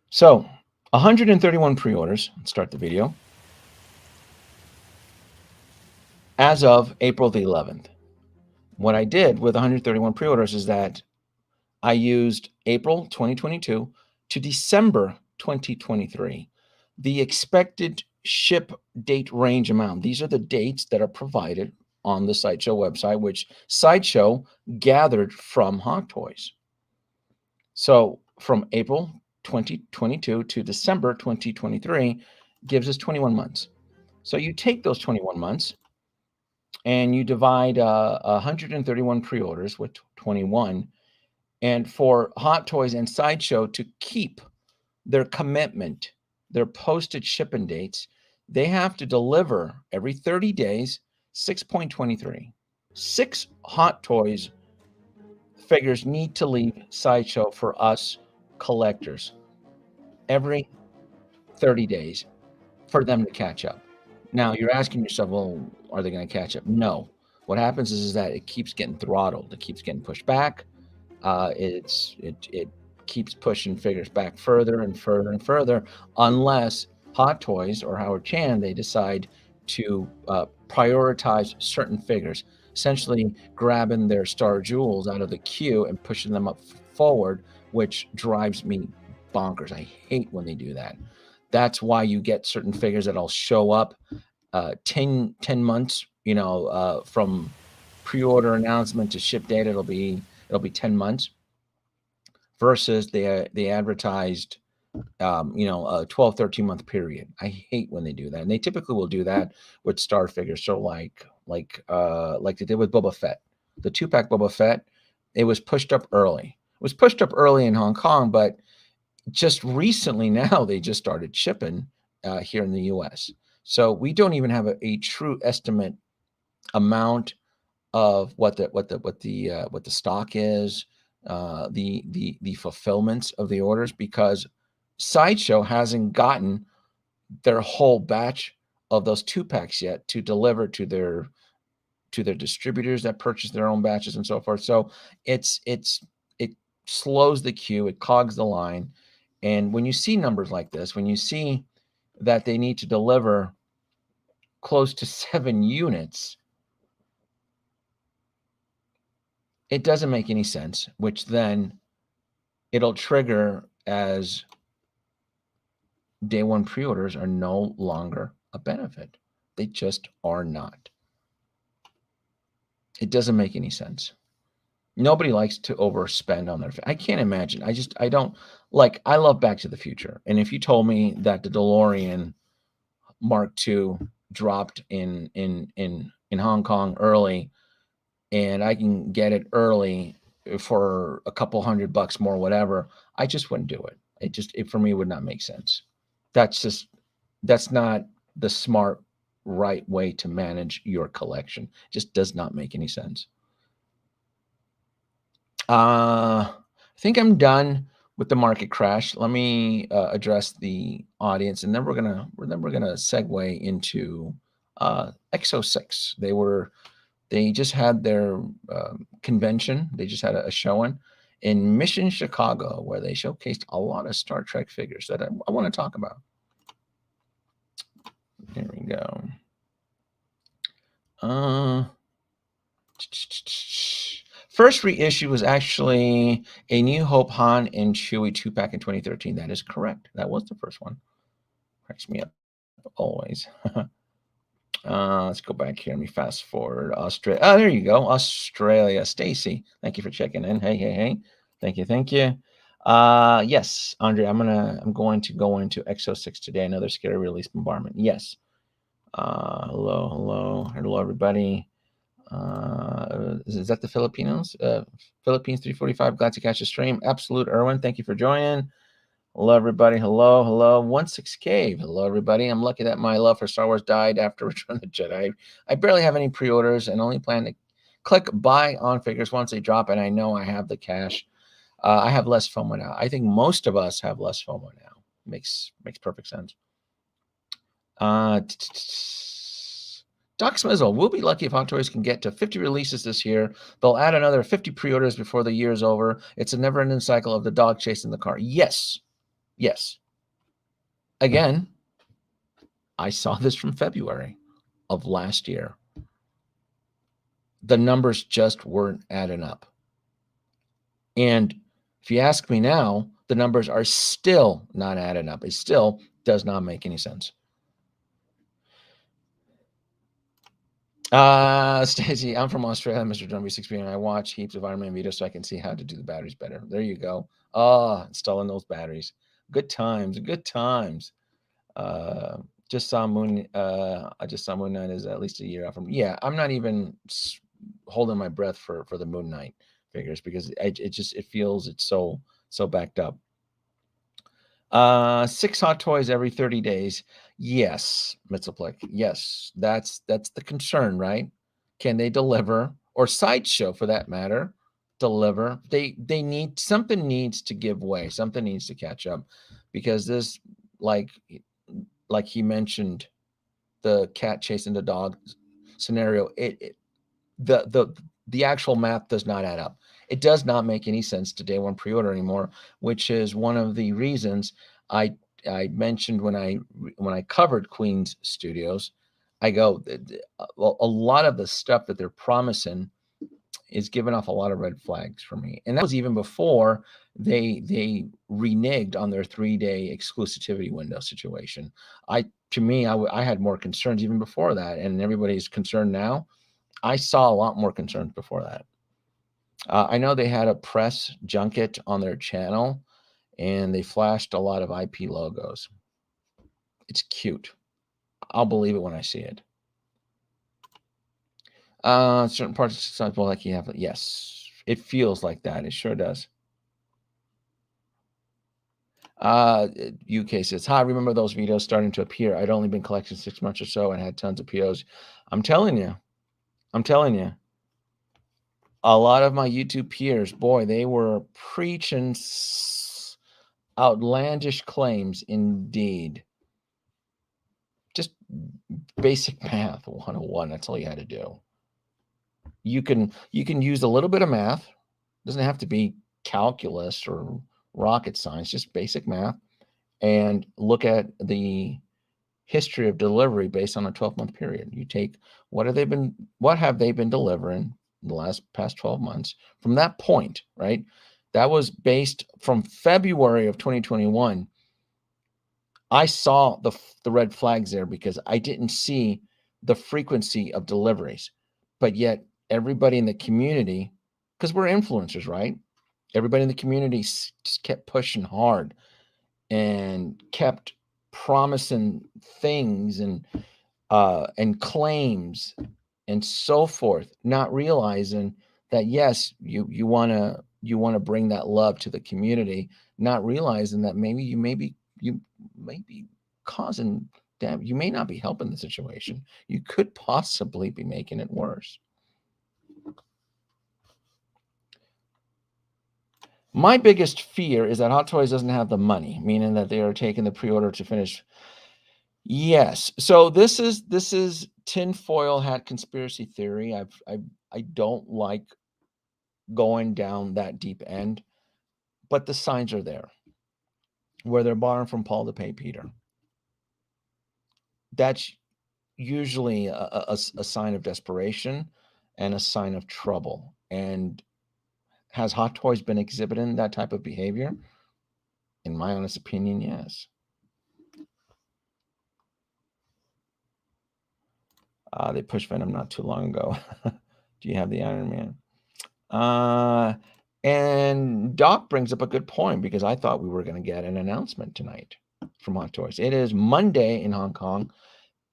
So 131 pre-orders. Let's start the video. As of April the 11th. What I did with 131 pre-orders is that I used April 2022 to December 2023. The expected ship date range amount. These are the dates that are provided on the Sideshow website, which Sideshow gathered from Hot Toys. So from April 2022 to December 2023 gives us 21 months. So you take those 21 months and you divide 131 pre-orders with 21. And for Hot Toys and Sideshow to keep their commitment, their posted shipping dates, they have to deliver every 30 days 6.23. 6 Hot Toys figures need to leave Sideshow for us collectors every 30 days for them to catch up. Now, you're asking yourself, well, are they going to catch up? No. What happens is that it keeps getting throttled. It keeps getting pushed back. It keeps pushing figures back further and further and further, unless Hot Toys or Howard Chan, they decide to prioritize certain figures, essentially grabbing their star jewels out of the queue and pushing them up forward, which drives me bonkers. I hate when they do that. That's why you get certain figures that'll show up 10 months, from pre-order announcement to ship date. It'll be 10 months versus the advertised, a 12, 13 month period. I hate when they do that. And they typically will do that with star figures. So like they did with Boba Fett, the 2-pack Boba Fett, it was pushed up early. It was pushed up early in Hong Kong, but just recently now they just started shipping here in the US. So we don't even have a true estimate amount of what the stock is, the fulfillments of the orders, because Sideshow hasn't gotten their whole batch of those 2-packs yet to deliver to their distributors that purchase their own batches and so forth. So it slows the queue, it clogs the line. And when you see numbers like this, when you see that they need to deliver close to 7 units, it doesn't make any sense, which then it'll trigger as day one pre-orders are no longer a benefit. They just are not. It doesn't make any sense. Nobody likes to overspend on their. I can't imagine. I don't like. I love Back to the Future, and if you told me that the DeLorean Mark II dropped in Hong Kong early, and I can get it early for a couple $100 more, whatever, I just wouldn't do it. It for me would not make sense. That's not the smart, right way to manage your collection. It just does not make any sense. I think I'm done with the market crash. Let me address the audience, and then we're gonna segue into EXO-6. They just had their convention. They just had a showing in Mission, Chicago, where they showcased a lot of Star Trek figures that I want to talk about. Here we go. First reissue was actually A New Hope Han and Chewie 2-pack in 2013. That is correct. That was the first one. Cracks me up always. Let's go back here. Let me fast forward. Australia. Oh, there you go. Australia. Stacy, thank you for checking in. Hey. Thank you. Yes, Andre, I'm going to go into EXO-6 today. Another scary release bombardment. Yes. Hello, everybody. Is that the Filipinos? Philippines 345. Glad to catch the stream. Absolute Erwin, thank you for joining. Hello, everybody. Hello. 16K. Hello, everybody. I'm lucky that my love for Star Wars died after Return of the Jedi. I barely have any pre-orders and only plan to click buy on figures once they drop, and I know I have the cash. I have less FOMO now. I think most of us have less FOMO now. Makes perfect sense. Doc Smizzle, we'll be lucky if Hot Toys can get to 50 releases this year. They'll add another 50 pre-orders before the year is over. It's a never-ending cycle of the dog chasing the car. Yes. Again, I saw this from February of last year. The numbers just weren't adding up. And if you ask me now, the numbers are still not adding up. It still does not make any sense. Stacey, I'm from Australia, Mr. Drumby 6B, and I watch heaps of Iron Man videos so I can see how to do the batteries better. There you go. Installing those batteries. Good times. Just saw Moon. I just saw Moon Knight is at least a year out from. Yeah, I'm not even holding my breath for the Moon Knight figures because it feels it's so backed up. 6 Hot Toys every 30 days. Yes, Mitzelplick. Yes, that's the concern, right? Can they deliver, or Sideshow for that matter, deliver? They need something needs to give way. Something needs to catch up, because this, like he mentioned, the cat chasing the dog scenario. The actual math does not add up. It does not make any sense to day one pre-order anymore, which is one of the reasons I mentioned when I covered Queen's Studios. I go, a lot of the stuff that they're promising is giving off a lot of red flags for me, and that was even before they reneged on their 3-day exclusivity window situation. I had more concerns even before that, and everybody's concerned now. I saw a lot more concerns before that. I know they had a press junket on their channel, and they flashed a lot of IP logos. It's cute. I'll believe it when I see it. Certain parts of sounds more like you have. Yes, it feels like that. It sure does. UK says, hi, remember those videos starting to appear? I'd only been collecting 6 months or so and had tons of POs. I'm telling you. A lot of my YouTube peers, boy, they were preaching outlandish claims indeed. Just basic math 101. That's all you had to do. You can use a little bit of math. It doesn't have to be calculus or rocket science, just basic math, and look at the history of delivery based on a 12-month period. You take what have they been delivering in the past 12 months from that point, right? That was based from February of 2021 I saw the red flags there because I didn't see the frequency of deliveries, but yet everybody in the community, because we're influencers, right? Everybody in the community just kept pushing hard and kept promising things and claims and so forth, not realizing that yes, you want to bring that love to the community, not realizing that maybe you may be causing damage. You may not be helping the situation. You could possibly be making it worse. My biggest fear is that Hot Toys doesn't have the money, meaning that they are taking the pre-order to finish. Yes. So this is tinfoil hat conspiracy theory. I don't like going down that deep end, but the signs are there where they're borrowing from Paul to pay Peter. That's usually a sign of desperation and a sign of trouble. And has Hot Toys been exhibiting that type of behavior? In my honest opinion, yes. They pushed Venom not too long ago. Do you have the Iron Man? And Doc brings up a good point because I thought we were going to get an announcement tonight from Hot Toys. It is Monday in Hong Kong.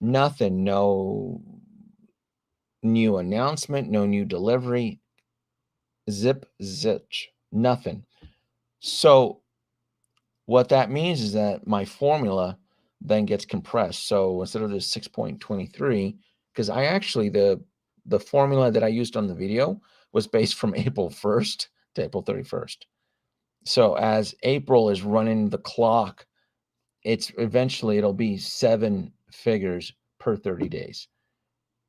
Nothing, no new announcement, no new delivery. Zip, zitch, nothing. So what that means is that my formula then gets compressed. So instead of the 6.23, because I actually, the formula that I used on the video was based from April 1st to April 31st. So as April is running the clock, it'll be 7 figures per 30 days.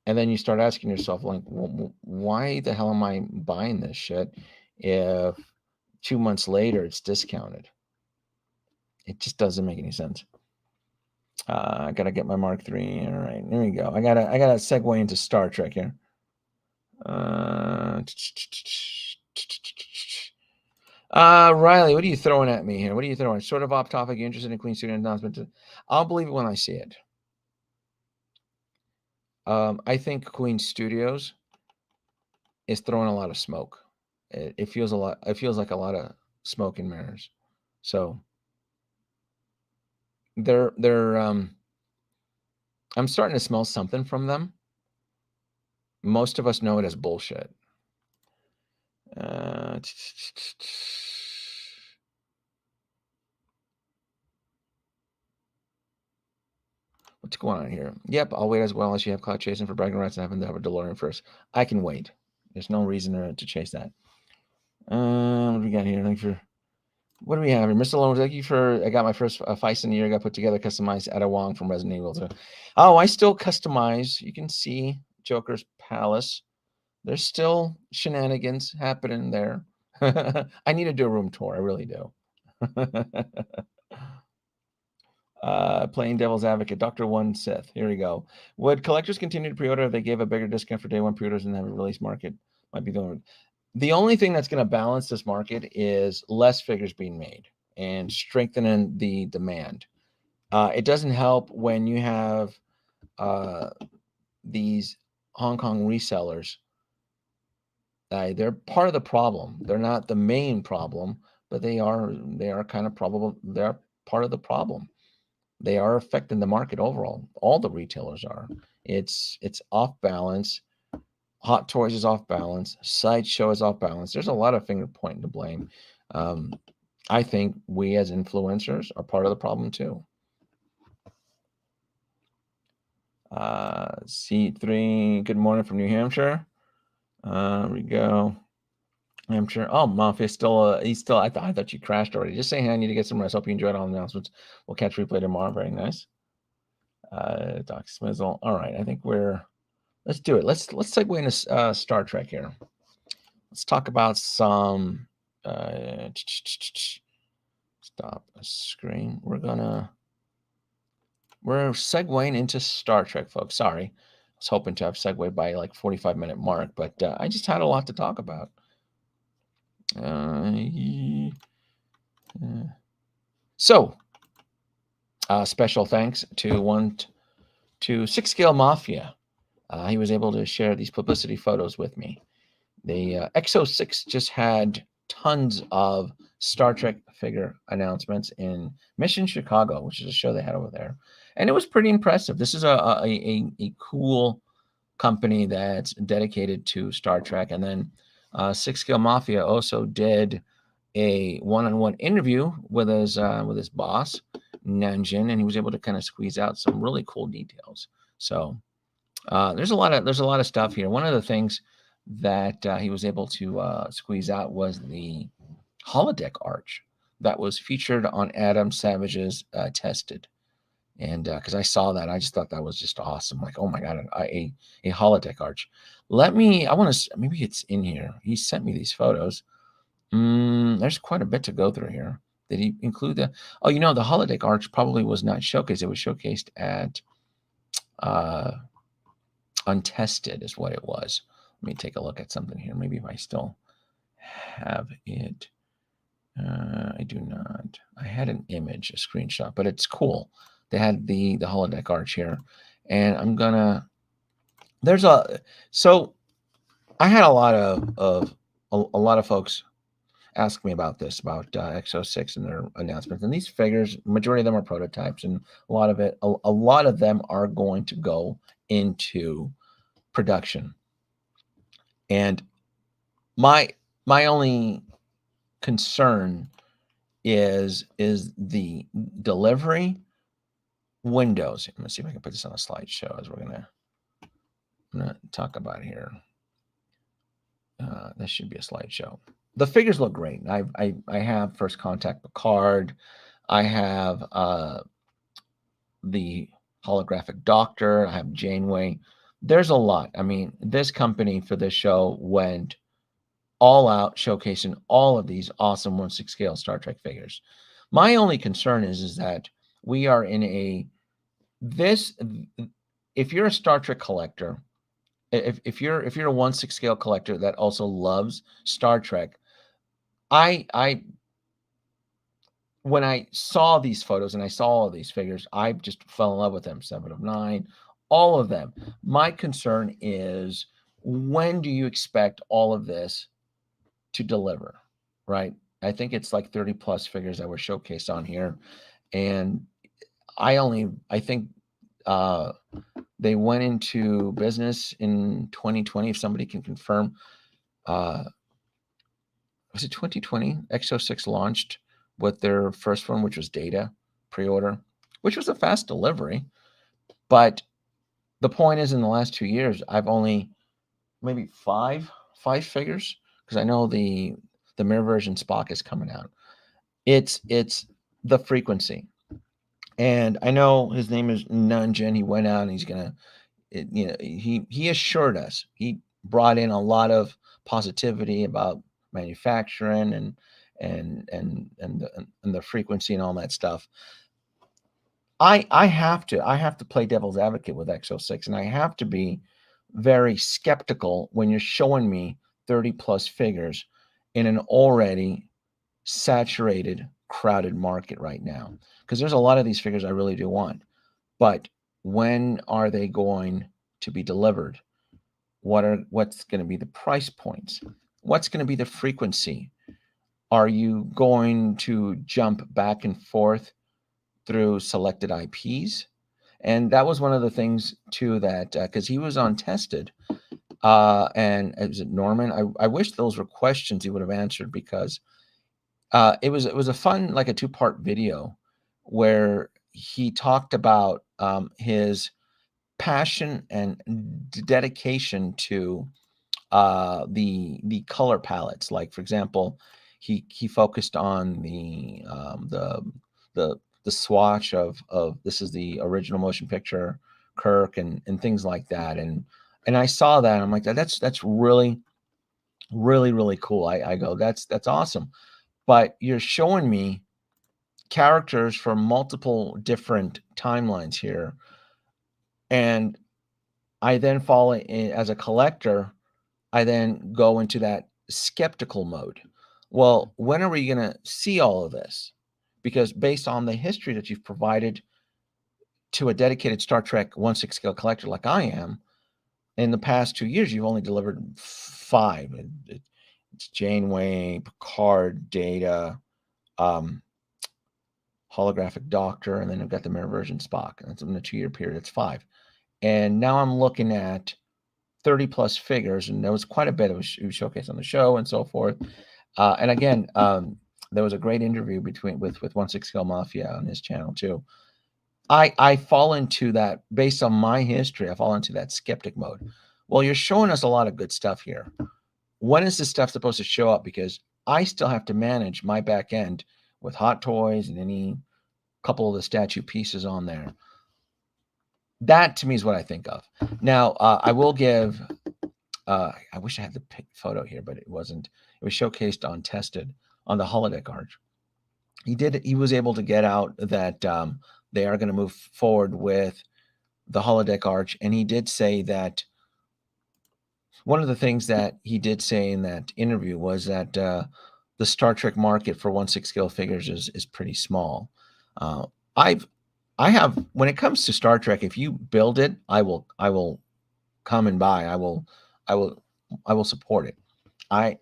And then you start asking yourself, like, well, why the hell am I buying this shit if 2 months later it's discounted? It just doesn't make any sense. I gotta get my Mark III. All right, there we go. I gotta segue into Star Trek here. Riley, what are you throwing at me here? What are you throwing? Sort of off topic. You interested in Queen Studio announcement? I'll believe it when I see it. I think Queen Studios is throwing a lot of smoke. It feels a lot. It feels like a lot of smoke and mirrors. So they're I'm starting to smell something from them. Most of us know it as bullshit. What's going on here? Yep, I'll wait as well as you have cloud chasing for bragging rights and having to have a DeLorean first. I can wait. There's no reason to chase that. What do we got here? What do we have here? Mr. Lone, thank you for. I got my first Feist in the year. I got put together, customized Ada Wong from Resident Evil 2. Oh, I still customize. You can see Joker's Palace. There's still shenanigans happening there. I need to do a room tour. I really do. Playing devil's advocate, Dr. One Sith. Here we go. Would collectors continue to pre-order if they gave a bigger discount for day one pre-orders and have a release market? Might be the only thing that's going to balance this market is less figures being made and strengthening the demand. It doesn't help when you have these Hong Kong resellers. They're part of the problem. They're not the main problem, but they are kind of probable. They're part of the problem. They are affecting the market overall. All the retailers are. It's off balance. Hot Toys is off balance. Sideshow is off balance. There's a lot of finger pointing to blame. I think we as influencers are part of the problem too. C3, good morning from New Hampshire. We go. Hampshire. Oh, Mafia still. He's still. I thought you crashed already. Just saying, I need to get some rest. Hope you enjoyed all the announcements. We'll catch replay tomorrow. Very nice. Doc Smizzle. All right. I think let's do it. Let's segue into Star Trek here. Let's talk about some. Stop screen. We're segueing into Star Trek, folks. Sorry, I was hoping to have segued by like 45-minute mark, but I just had a lot to talk about. So Special thanks to 6 Scale Mafia. He was able to share these publicity photos with me. The EXO-6 just had tons of Star Trek figure announcements in Mission Chicago, which is a show they had over there, and it was pretty impressive. This is a cool company that's dedicated to Star Trek, and then 6 Scale Mafia also did a one-on-one interview with his boss Nanjin, and he was able to kind of squeeze out some really cool details. So there's a lot of stuff here. One of the things that he was able to squeeze out was the holodeck arch that was featured on Adam Savage's Tested. And because I saw that, I just thought that was just awesome. Like, oh my God, a holodeck arch. I want to, maybe it's in here. He sent me these photos. There's quite a bit to go through here. Did he include the, oh, the holodeck arch probably was not showcased. It was showcased at Untested is what it was. Let me take a look at something here. Maybe if I still have it. I do not. I had an image, a screenshot, but it's cool. They had the holodeck arch here, and I'm gonna. So I had a lot of folks ask me about this, about EXO-6 and their announcements. And these figures, majority of them are prototypes, and a lot of them are going to go into production. And my only concern is the delivery windows. Let me see if I can put this on a slideshow as we're gonna talk about here. This should be a slideshow. The figures look great. I have First Contact Picard. I have the holographic Doctor. I have Janeway. There's a lot. I mean, this company for this show went all out, showcasing all of these awesome 1/6 scale Star Trek figures. My only concern is that we are in if you're a Star Trek collector, if you're a 1/6 scale collector that also loves Star Trek, when I saw these photos and I saw all these figures, I just fell in love with them. 7 of 9, all of them. My concern is, when do you expect all of this to deliver, right? I think it's like 30 plus figures that were showcased on here. And I think they went into business in 2020. If somebody can confirm, was it 2020? EXO-6 launched with their first one, which was Data pre-order, which was a fast delivery. But the point is, in the last 2 years, I've only maybe five figures, because I know the mirror version Spock is coming out. It's the frequency. And I know his name is Nanjin. He went out and he's gonna, he assured us. He brought in a lot of positivity about manufacturing and the frequency and all that stuff. I have to play devil's advocate with EXO-6, and I have to be very skeptical when you're showing me 30 plus figures in an already saturated, crowded market right now. Because there's a lot of these figures I really do want, but when are they going to be delivered? What's going to be the price points? What's going to be the frequency? Are you going to jump back and forth through selected IPs? And that was one of the things too, that because he was on Tested, and was it Norman? I wish those were questions he would have answered, because it was a fun, like a 2-part video where he talked about his passion and dedication to the color palettes. Like, for example, he focused on the swatch of this is the original motion picture Kirk and things like that. And I saw that, and I'm like, that's really, really, really cool. I go, that's awesome. But you're showing me characters from multiple different timelines here. And I then fall in, as a collector, I then go into that skeptical mode. Well, when are we going to see all of this? Because based on the history that you've provided to a dedicated Star Trek 1/6 scale collector like I am, in the past 2 years, you've only delivered 5. It's Janeway, Picard, Data, Holographic Doctor, and then I've got the mirror version Spock. And that's in a 2-year period. It's 5. And now I'm looking at 30 plus figures, and there was quite a bit. It was showcased on the show and so forth. And again, there was a great interview with 1/6 scale Mafia on his channel too. I fall into that based on my history. I fall into that skeptic mode. Well, you're showing us a lot of good stuff here. When is this stuff supposed to show up? Because I still have to manage my back end with Hot Toys and any couple of the statue pieces on there. That to me is what I think of. Now, I will give, I wish I had the photo here, but it wasn't. It was showcased on Tested on the holodeck arch. He was able to get out that they are going to move forward with the holodeck arch. And he did say that one of the things that he did say in that interview was that the Star Trek market for 1/6 scale figures is pretty small. I have, when it comes to Star Trek, if you build it, I will come and buy. I will support it.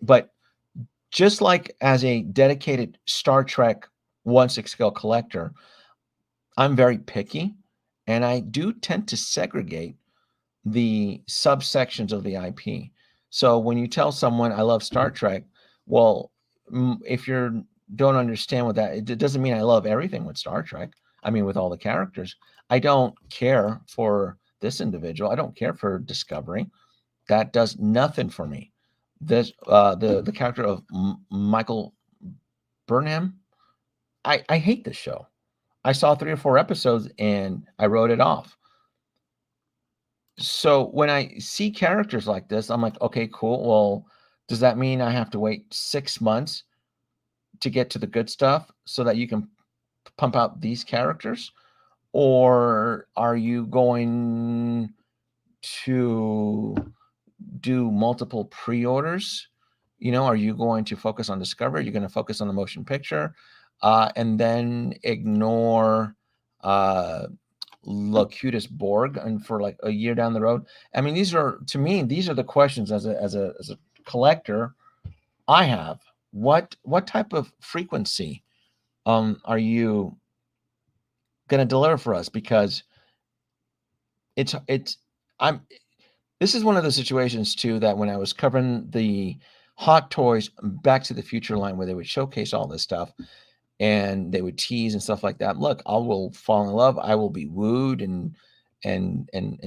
But just like as a dedicated Star Trek 1/6 scale collector, I'm very picky, and I do tend to segregate the subsections of the IP. So when you tell someone I love Star Trek, well, if you don't understand what that, it doesn't mean I love everything with Star Trek. I mean, with all the characters, I don't care for this individual. I don't care for Discovery. That does nothing for me. This the character of Michael Burnham, I hate this show. I saw 3 or 4 episodes and I wrote it off. So when I see characters like this, I'm like, okay, cool. Well, does that mean I have to wait 6 months to get to the good stuff so that you can pump out these characters? Or are you going to do multiple pre-orders? You know, are you going to focus on Discovery? You're going to focus on the motion picture and then ignore Locutus Borg and for like a year down the road? I mean, these are, to me, these are the questions as a collector I have. What type of frequency are you going to deliver for us? Because this is one of the situations too that when I was covering the Hot Toys Back to the Future line where they would showcase all this stuff and they would tease and stuff like that. Look, I will fall in love. I will be wooed and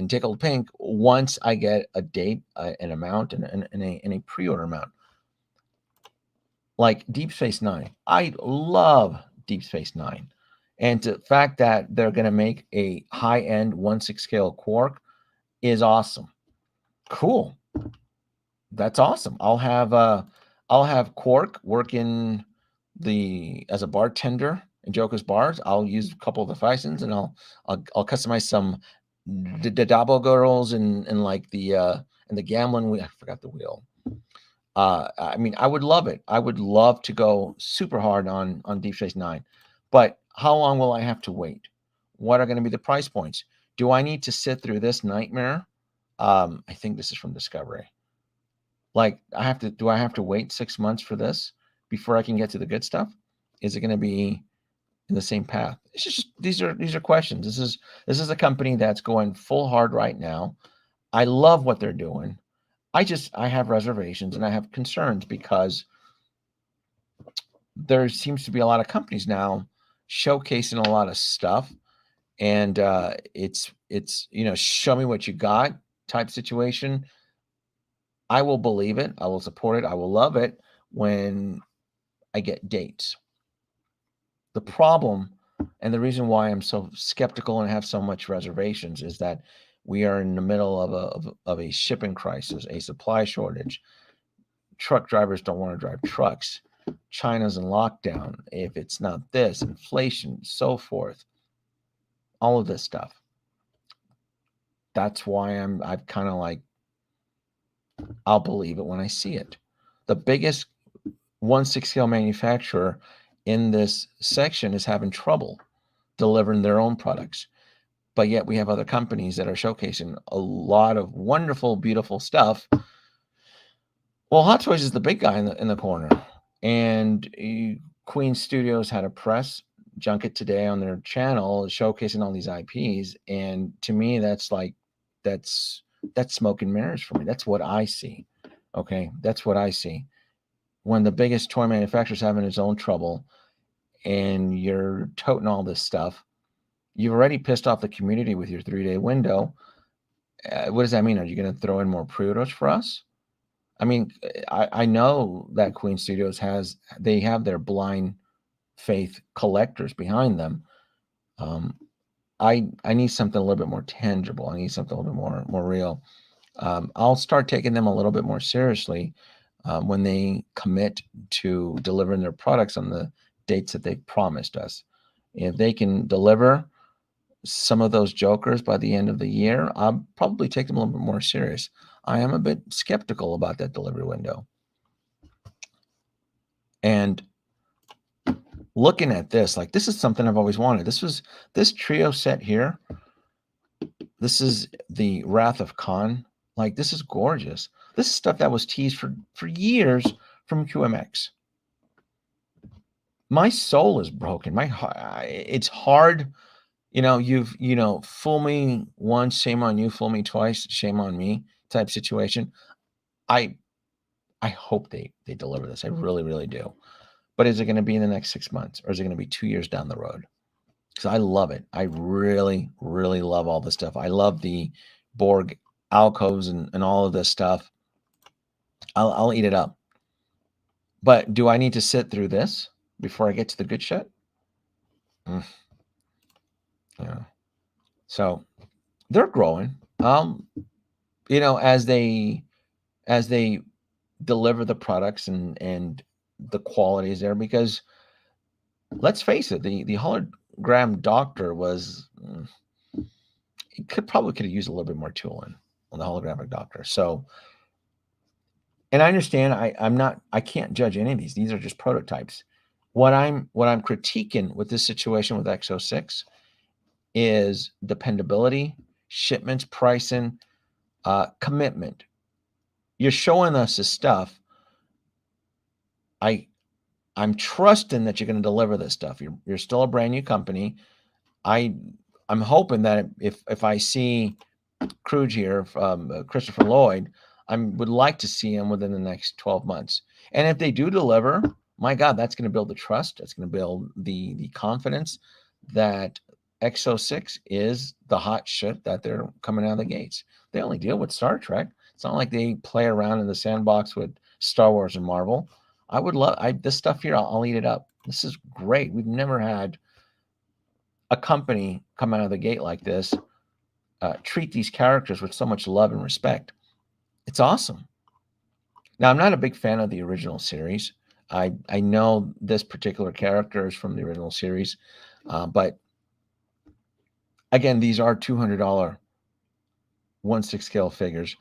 tickled pink once I get a date, an amount, and a pre-order amount. Like Deep Space Nine, I love Deep Space Nine, and the fact that they're going to make a high-end 1/6 scale Quark is awesome. Cool, that's awesome. I'll have Quark working as a bartender in Joker's bars. I'll use a couple of the Fisons, and I'll customize some the Dabo girls and like the gambling wheel. I forgot the wheel. I mean, I would love it. I would love to go super hard on Deep Space Nine, but how long will I have to wait? What are going to be the price points? Do I need to sit through this nightmare? I think this is from Discovery. Like, do I have to wait 6 months for this before I can get to the good stuff? Is it going to be in the same path? It's just these are questions. This is a company that's going full hard right now. I love what they're doing. I have reservations and I have concerns because there seems to be a lot of companies now showcasing a lot of stuff, and it's show me what you got type situation. I will believe it. I will support it. I will love it when I get dates. The problem and the reason why I'm so skeptical and have so much reservations is that we are in the middle of a shipping crisis, a supply shortage. Truck drivers don't want to drive trucks. China's in lockdown. If it's not this, inflation, so forth, all of this stuff. That's why I'm kind of like, I'll believe it when I see it. The biggest 1/6 scale manufacturer in this section is having trouble delivering their own products. but yet we have other companies that are showcasing a lot of wonderful, beautiful stuff. Well, Hot Toys is the big guy in the corner, and Queen Studios had a press junket today on their channel showcasing all these IPs, and to me, that's smoke and mirrors for me. That's what I see. Okay, that's what I see. When the biggest toy manufacturer's having his own trouble, and you're toting all this stuff, you've already pissed off the community with your 3-day window. What does that mean? Are you going to throw in more pre-orders for us? I mean, I know that Queen Studios have their blind faith collectors behind them. I need something a little bit more tangible. I need something a little bit more real. I'll start taking them a little bit more seriously when they commit to delivering their products on the dates that they've promised us. If they can deliver some of those jokers by the end of the year, I'll probably take them a little bit more serious. I am a bit skeptical about that delivery window. And looking at this, like, this is something I've always wanted. This trio set here. This is the Wrath of Khan. Like, this is gorgeous. This is stuff that was teased for years from QMX. My soul is broken. It's hard. Fool me once, shame on you. Fool me twice, shame on me type situation. I hope they deliver this. I really, really do. But is it going to be in the next 6 months, or is it going to be 2 years down the road? Because I love it. I really, really love all this stuff. I love the Borg alcoves and all of this stuff. I'll eat it up. But do I need to sit through this before I get to the good shit? Yeah. So they're growing. As they deliver the products and the quality is there, because let's face it, the hologram doctor was could have used a little bit more tooling on the holographic doctor. So, and I understand I can't judge any of these. These are just prototypes. What I'm critiquing with this situation with EXO-6 is dependability, shipments, pricing, commitment. You're showing us this stuff. I'm trusting that you're going to deliver this stuff. You're still a brand new company. I'm hoping that if I see Cruge here, Christopher Lloyd, I would like to see him within the next 12 months. And if they do deliver, my God, that's going to build the trust. That's going to build the confidence that EXO-6 is the hot shit that they're coming out of the gates. They only deal with Star Trek. It's not like they play around in the sandbox with Star Wars and Marvel. I would love this stuff here. I'll eat it up. This is great. We've never had a company come out of the gate like this, treat these characters with so much love and respect. It's awesome. Now, I'm not a big fan of the original series. I know this particular character is from the original series, but again, these are $200 1/6 scale figures.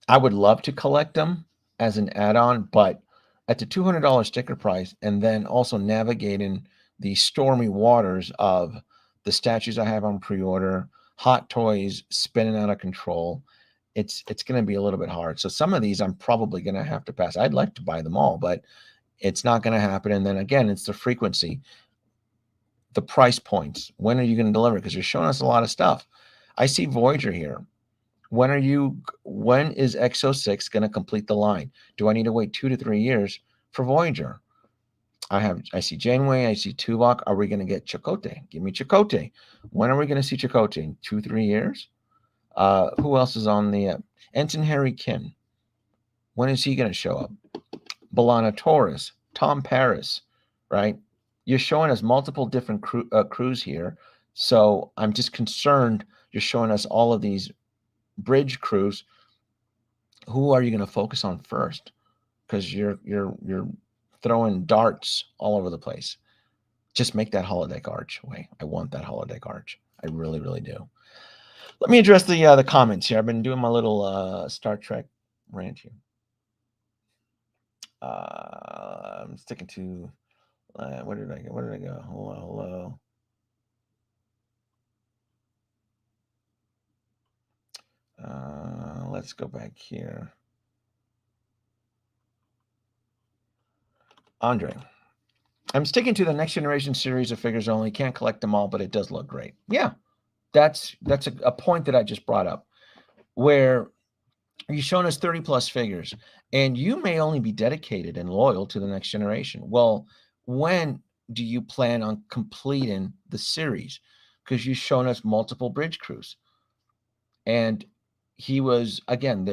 I would love to collect them as an add-on, but at the $200 sticker price, and then also navigating the stormy waters of the statues I have on pre-order, Hot Toys spinning out of control, it's going to be a little bit hard. So some of these I'm probably going to have to pass. I'd like to buy them all, but it's not going to happen. And then again, it's the frequency, the price points. When are you going to deliver? Because you're showing us a lot of stuff. I see Voyager here. When is EXO-6 going to complete the line? Do I need to wait 2 to 3 years for Voyager? I see Janeway, I see Tuvok. Are we going to get Chakotay? Give me Chakotay. When are we going to see Chakotay? In 2-3 years? Who else is on the Ensign Harry Kim? When is he going to show up? B'Elanna Torres, Tom Paris, right? You're showing us multiple different crews here. So I'm just concerned you're showing us all of these bridge crews. Who are you going to focus on first? Because you're throwing darts all over the place. Just make that holodeck archway. I want that holodeck arch. I really, really do. Let me address the comments here. I've been doing my little Star Trek rant here. I'm sticking to where did I go? Hello. let's go back here. Andre, I'm sticking to the Next Generation series of figures only. Can't collect them all, but it does look great. Yeah, that's a point that I just brought up, where you've shown us 30 plus figures, and you may only be dedicated and loyal to the Next Generation. Well, when do you plan on completing the series? Because you've shown us multiple bridge crews, and he was, again,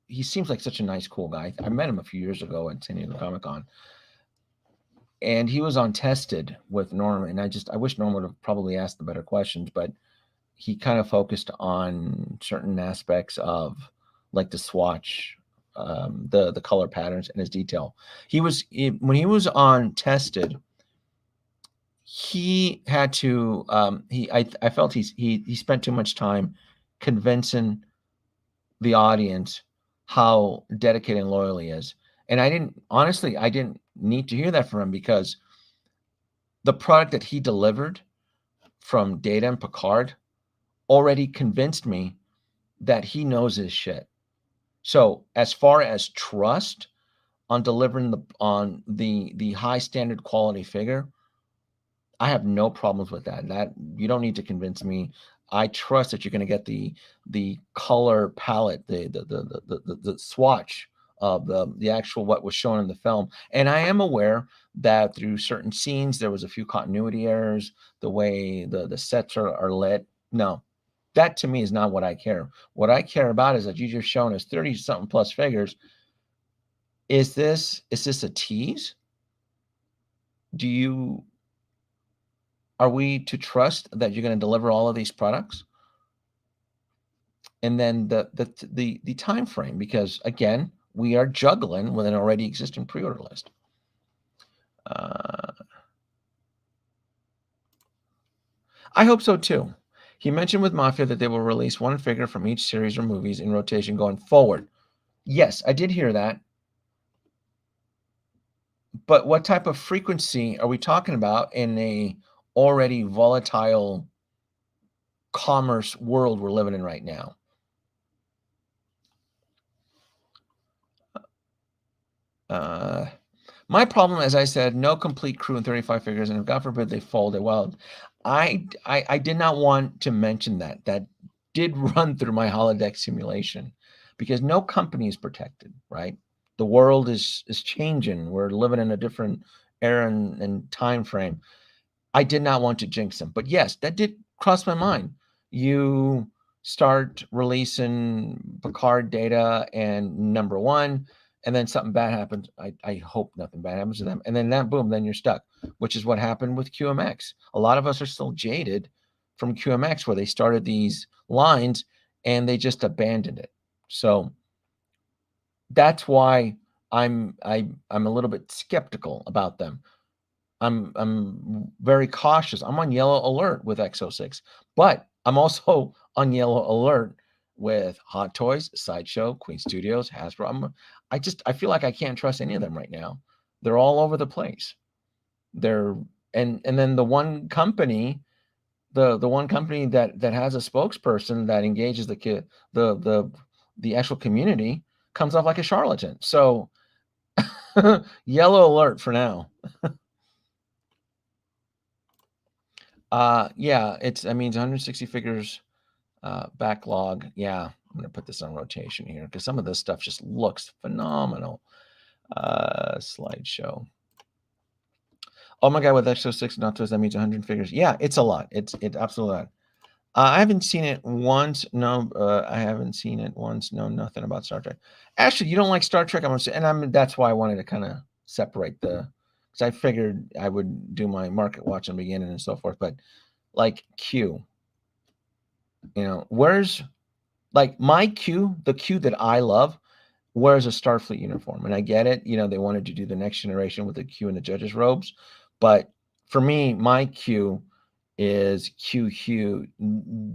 he seems like such a nice, cool guy. I met him a few years ago at San Diego Comic-Con, and he was on Tested with Norm, and I wish Norm would have probably asked the better questions, but he kind of focused on certain aspects of like the swatch, the color patterns, and his detail. When he was on Tested, he had to I felt he spent too much time convincing the audience how dedicated and loyal he is. And I didn't need to hear that from him, because the product that he delivered from Data and Picard already convinced me that he knows his shit. So as far as trust on delivering the high standard quality figure, I have no problems with that. That you don't need to convince me. I trust that you're going to get the color palette, the swatch of the actual what was shown in the film. And I am aware that through certain scenes there was a few continuity errors, the way the sets are lit. No, that to me is not what I care. What I care about is that you just shown us 30 something plus figures. Is this a tease? Are we to trust that you're going to deliver all of these products? And then the time frame, because again, we are juggling with an already existing pre-order list. I hope so too. He mentioned with Mafia that they will release one figure from each series or movies in rotation going forward. Yes, I did hear that. But what type of frequency are we talking about in a already volatile commerce world we're living in right now? My problem, as I said, no complete crew and 35 figures, and if God forbid they fold it, well, I did not want to mention that. That did run through my holodeck simulation, because no company is protected, right? The world is changing. We're living in a different era and time frame. I did not want to jinx them, but yes, that did cross my mind. You start releasing Picard Data and number one, and then something bad happens. I hope nothing bad happens to them. And then boom, then you're stuck, which is what happened with QMX. A lot of us are still jaded from QMX, where they started these lines and they just abandoned it. So that's why I'm a little bit skeptical about them. I'm very cautious. I'm on yellow alert with EXO-6, but I'm also on yellow alert with Hot Toys, Sideshow, Queen Studios, Hasbro. I feel like I can't trust any of them right now. They're all over the place. And then the one company, the one company that has a spokesperson that engages the actual community comes off like a charlatan. So yellow alert for now. Yeah, that means 160 figures backlog. Yeah, I'm gonna put this on rotation here because some of this stuff just looks phenomenal. Slideshow. Oh my God, with EXO-6 not that means 100 figures. Yeah, it's a lot. It's absolutely a lot. I haven't seen it once. No, I haven't seen it once. No, nothing about Star Trek. Actually, you don't like Star Trek. That's why I wanted to kind of separate because I figured I would do my market watch in the beginning and so forth. But like Q, where's like my Q, the Q that I love, wears a Starfleet uniform, and I get it. They wanted to do the Next Generation with the Q and the judges' robes, but for me, my Q is Q,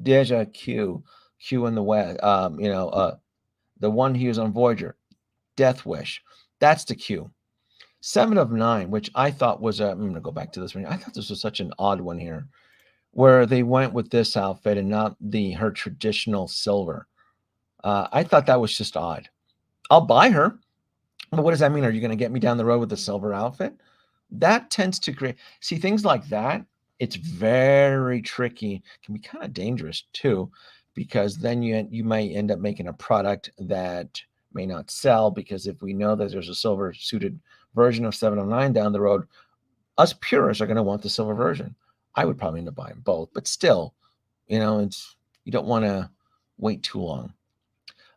Deja Q in the West. The one he was on Voyager, Death Wish. That's the Q. 7 of 9, which I thought was I'm going to go back to this one. I thought this was such an odd one here, where they went with this outfit and not her traditional silver. I thought that was just odd. I'll buy her, but what does that mean? Are you going to get me down the road with the silver outfit? That tends to create, see, things like that. It's very tricky. Can be kind of dangerous too, because then you might end up making a product that may not sell, because if we know that there's a silver suited version of 709 down the road, us purists are going to want the silver version. I would probably end up buying both, but still, it's, you don't want to wait too long.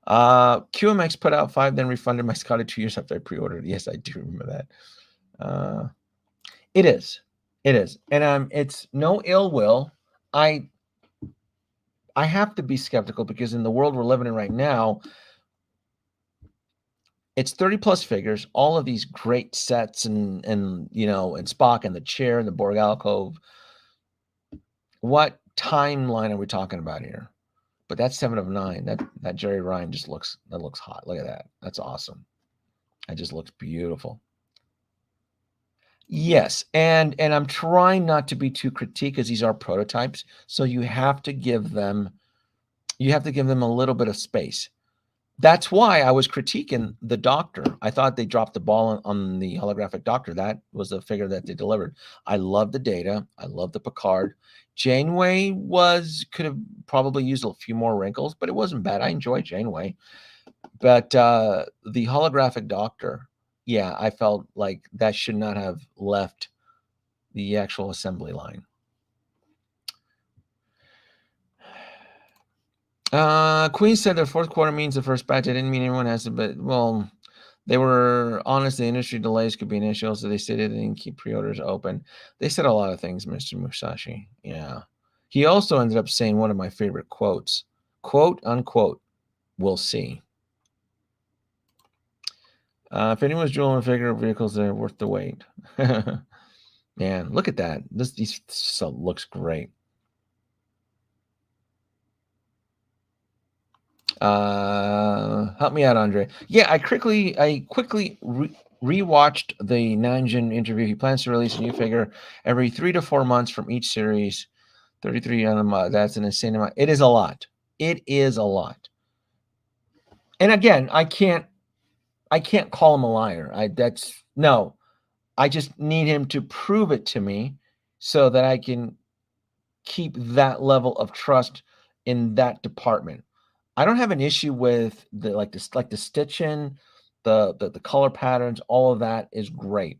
QMX put out 5, then refunded my Scotty 2 years after I pre-ordered. Yes, I do remember that. It is, and it's no ill will. I have to be skeptical, because in the world we're living in right now, it's 30 plus figures, all of these great sets, and Spock and the chair and the Borg alcove. What timeline are we talking about here? But that's 7 of 9. That Jerry Ryan just looks hot. Look at that. That's awesome. That just looks beautiful. Yes, and I'm trying not to be too critique, because these are prototypes. So you have to give them a little bit of space. That's why I was critiquing the Doctor. I thought they dropped the ball on the holographic Doctor. That was a figure that they delivered. I love the Data. I love the Picard. Janeway could have probably used a few more wrinkles, but it wasn't bad. I enjoyed Janeway. But the holographic Doctor, yeah, I felt like that should not have left the actual assembly line. Queen said their fourth quarter means the first batch. I didn't mean everyone has to, but well, they were honest. The industry delays could be an issue, so they stated they didn't keep pre-orders open. They said a lot of things, Mr. Musashi. Yeah. He also ended up saying one of my favorite quotes, quote unquote, "We'll see." If anyone's jewel and figure vehicles, they're worth the wait. Man, look at that. This looks great. Help me out, Andre. Yeah, I quickly rewatched the Nanjin interview. He plans to release a new figure every 3 to 4 months from each series. 33 on a month. That's an insane amount. It is a lot. It is a lot. And again, I can't call him a liar. I just need him to prove it to me, so that I can keep that level of trust in that department. I don't have an issue with the stitching, the color patterns. All of that is great.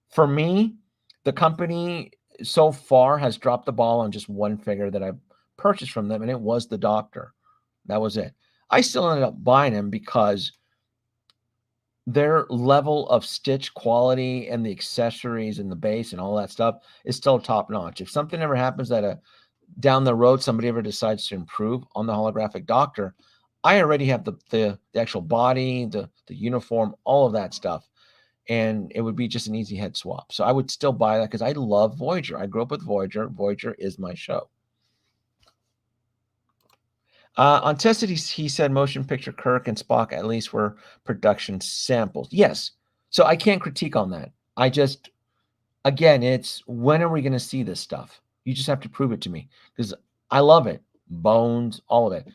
For me, the company so far has dropped the ball on just one figure that I purchased from them, and it was the Doctor. That was it. I still ended up buying him because their level of stitch quality and the accessories and the base and all that stuff is still top notch. If something ever happens that down the road somebody ever decides to improve on the holographic Doctor, I already have the actual body, the uniform, all of that stuff, and it would be just an easy head swap. So I would still buy that, because I love Voyager. I grew up with Voyager. Voyager is my show. On Tested, he said motion picture Kirk and Spock at least were production samples. Yes. So I can't critique on that. Again, it's when are we going to see this stuff? You just have to prove it to me, because I love it. Bones, all of it.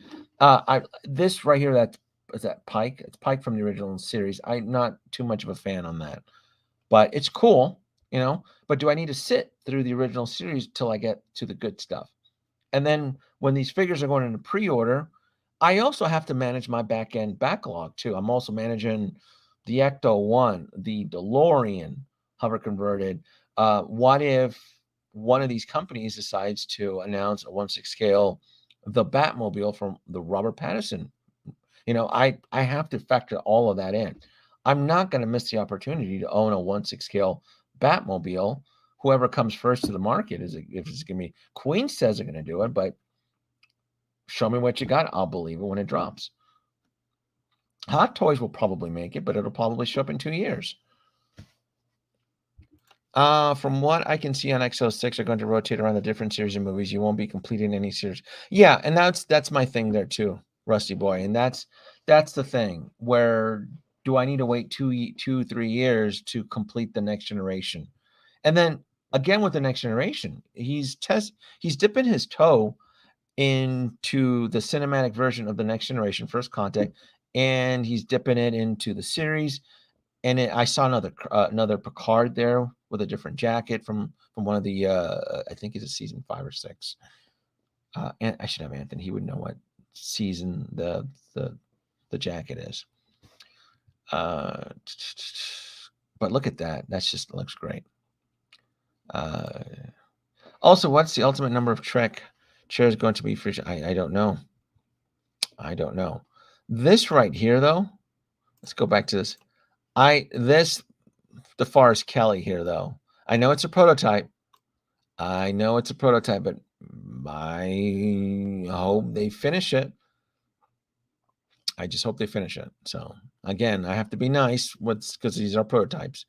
This right here, is that Pike? It's Pike from the original series. I'm not too much of a fan on that, but it's cool, But do I need to sit through the original series till I get to the good stuff? And then when these figures are going into pre-order, I also have to manage my back-end backlog too. I'm also managing the Ecto-1, the DeLorean hover converted. What if one of these companies decides to announce a 1/6 scale, the Batmobile from the Robert Pattinson? I have to factor all of that in. I'm not going to miss the opportunity to own a 1/6 scale Batmobile. Whoever comes first to the market, if it's going to be Queen says they're going to do it, but show me what you got. I'll believe it when it drops. Hot Toys will probably make it, but it'll probably show up in 2 years. From what I can see on EXO-6, are going to rotate around the different series of movies. You won't be completing any series. Yeah, and that's my thing there too, Rusty Boy. And that's the thing. Where do I need to wait 2-3 years to complete the next generation? And then again with the next generation, he's dipping his toe into the cinematic version of the Next Generation First Contact, and he's dipping it into the series. And I saw another Picard there with a different jacket from one of the I think it's season 5 or 6. And I should have Anthony. He would know what season the jacket is. But look at that. That's just looks great. Also, what's the ultimate number of Trek chairs going to be for? I don't know. I don't know. This right here, though. Let's go back to this. This DeForest Kelly here, though. I know it's a prototype. But I hope they finish it. I just hope they finish it. So again, I have to be nice because these are prototypes.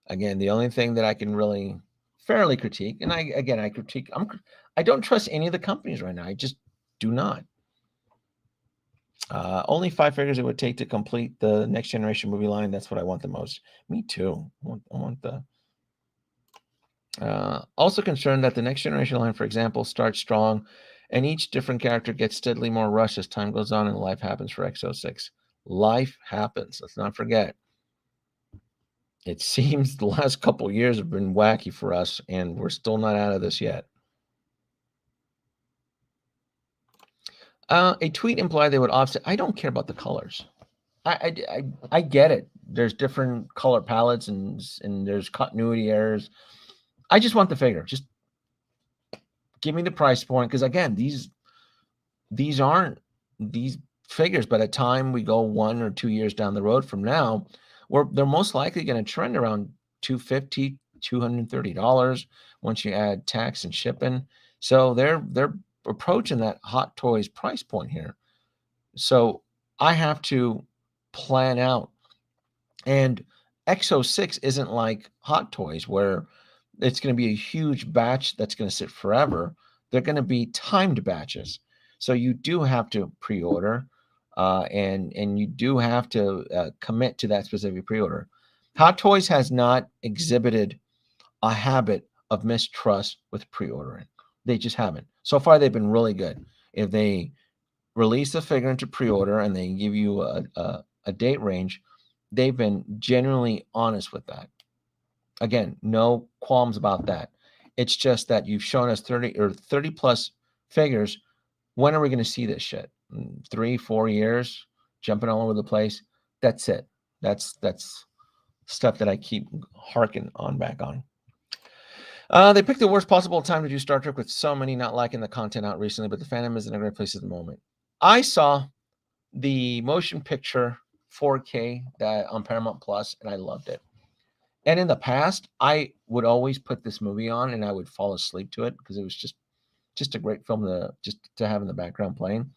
Again, the only thing that I can really fairly critique, and I don't trust any of the companies right now. I just do not. Only 5 figures it would take to complete the Next Generation movie line. That's what I want the most. Me too. I want the. Also concerned that the Next Generation line, for example, starts strong, and each different character gets steadily more rushed as time goes on and life happens for EXO-6. Life happens. Let's not forget. It seems the last couple of years have been wacky for us, and we're still not out of this yet. A tweet implied they would offset. I don't care about the colors. I get it. There's different color palettes and there's continuity errors. I just want the figure. Just give me the price point, because again, these aren't these figures. By the time we go 1 or 2 years down the road from now, they're most likely going to trend around $250, $230 once you add tax and shipping. So they're approaching that Hot Toys price point here. So I have to plan out. And EXO-6 isn't like Hot Toys where it's going to be a huge batch that's going to sit forever. They're going to be timed batches. So you do have to pre-order, and you do have to commit to that specific pre-order. Hot Toys has not exhibited a habit of mistrust with pre-ordering. They just haven't. So far, they've been really good. If they release the figure into pre-order and they give you a date range, they've been genuinely honest with that. Again, no qualms about that. It's just that you've shown us 30 plus figures. When are we going to see this shit? 3-4 years, jumping all over the place. That's it. That's stuff that I keep harking on back on. They picked the worst possible time to do Star Trek with so many not liking the content out recently, but the fandom is in a great place at the moment. I saw the motion picture 4K that on Paramount Plus, and I loved it. And in the past, I would always put this movie on and I would fall asleep to it because it was just a great film to have in the background playing.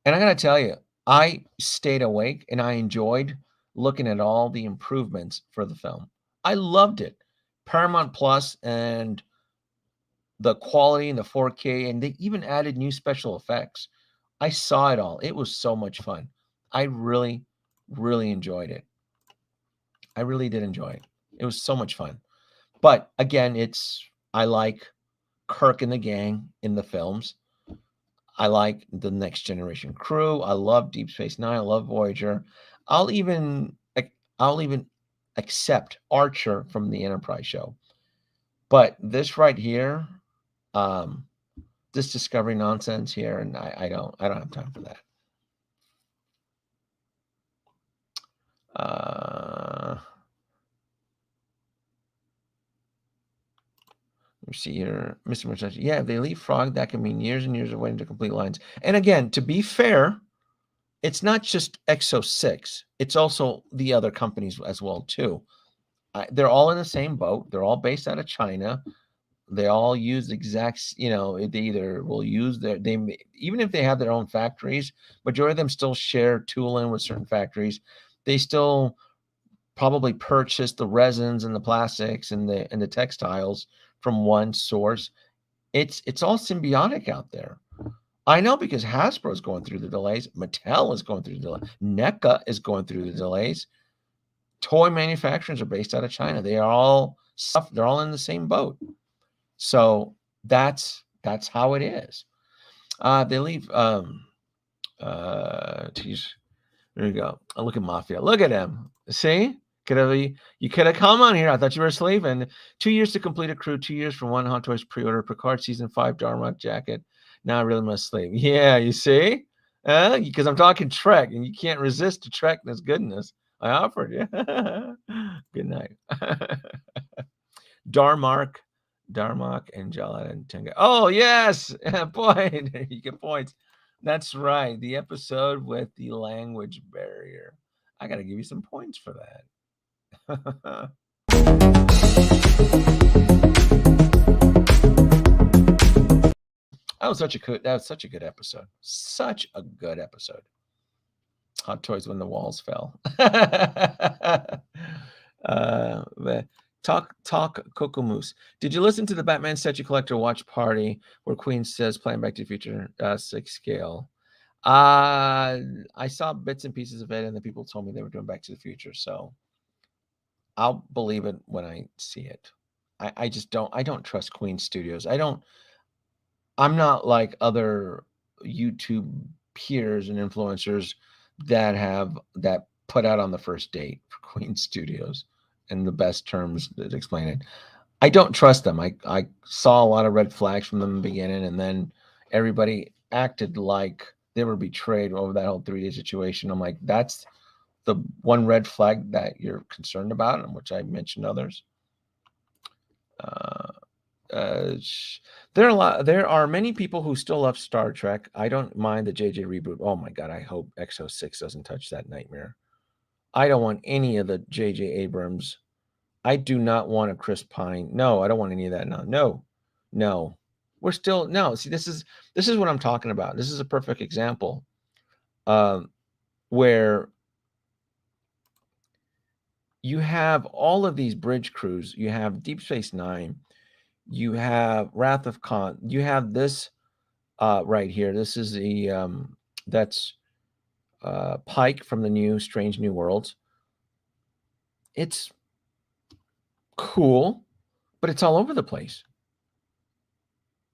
And I got to tell you, I stayed awake and I enjoyed looking at all the improvements for the film. I loved it. Paramount Plus and the quality and the 4K, and they even added new special effects. I saw it all. It was so much fun. I really, really enjoyed it. I really did enjoy it. It was so much fun. But again, I like Kirk and the gang in the films. I like the Next Generation crew. I love Deep Space Nine. I love Voyager. I'll even accept Archer from the Enterprise show. But this right here, this Discovery nonsense here, and I don't have time for that. Let me see here, Mr. Musashi. Yeah, if they leave Frog, that can mean years and years of waiting to complete lines. And again, to be fair, it's not just EXO-6. It's also the other companies as well too. They're all in the same boat. They're all based out of China. They all use exact, they either will use even if they have their own factories, majority of them still share tooling with certain factories. They still probably purchase the resins and the plastics and the textiles from one source. It's all symbiotic out there. I know because Hasbro is going through the delays. Mattel is going through the delays. NECA is going through the delays. Toy manufacturers are based out of China. They're all in the same boat. So that's how it is. They leave. Geez, there you go. Oh, look at Mafia. Look at him. See? You could have come on here. I thought you were asleep. And 2 years to complete a crew. 2 years for one Hot Toys pre-order. Picard season 5 Darmok jacket. Now I really must sleep. Yeah, you see? Because I'm talking Trek, and you can't resist the Trekness goodness. I offered you. Good night. Darmok, and Jalad and Tenga. Oh, yes. Boy, you get points. That's right. The episode with the language barrier. I got to give you some points for that. That was such a good episode. Such a good episode. Hot Toys when the walls fell. Talk Kokomoose. Did you listen to the Batman Statue Collector watch party where Queen says playing Back to the Future 6 scale? I saw bits and pieces of it, and the people told me they were doing Back to the Future, so I'll believe it when I see it. I just don't trust Queen Studios. I'm not like other YouTube peers and influencers that put out on the first date for Queen Studios in the best terms that explain it. I don't trust them. I saw a lot of red flags from them in the beginning, and then everybody acted like they were betrayed over that whole 3-day situation. I'm like, that's the one red flag that you're concerned about, and which I mentioned others. There are many people who still love Star Trek. I don't mind the JJ reboot. Oh my God, I hope EXO-6 doesn't touch that nightmare. I don't want any of the JJ Abrams. I do not want a Chris Pine. No, I don't want any of that. No. We're still no. See, this is what I'm talking about. This is a perfect example where you have all of these bridge crews. You have Deep Space Nine. You have Wrath of Khan. You have this right here. This is the that's Pike from the new Strange New Worlds. It's cool, but it's all over the place.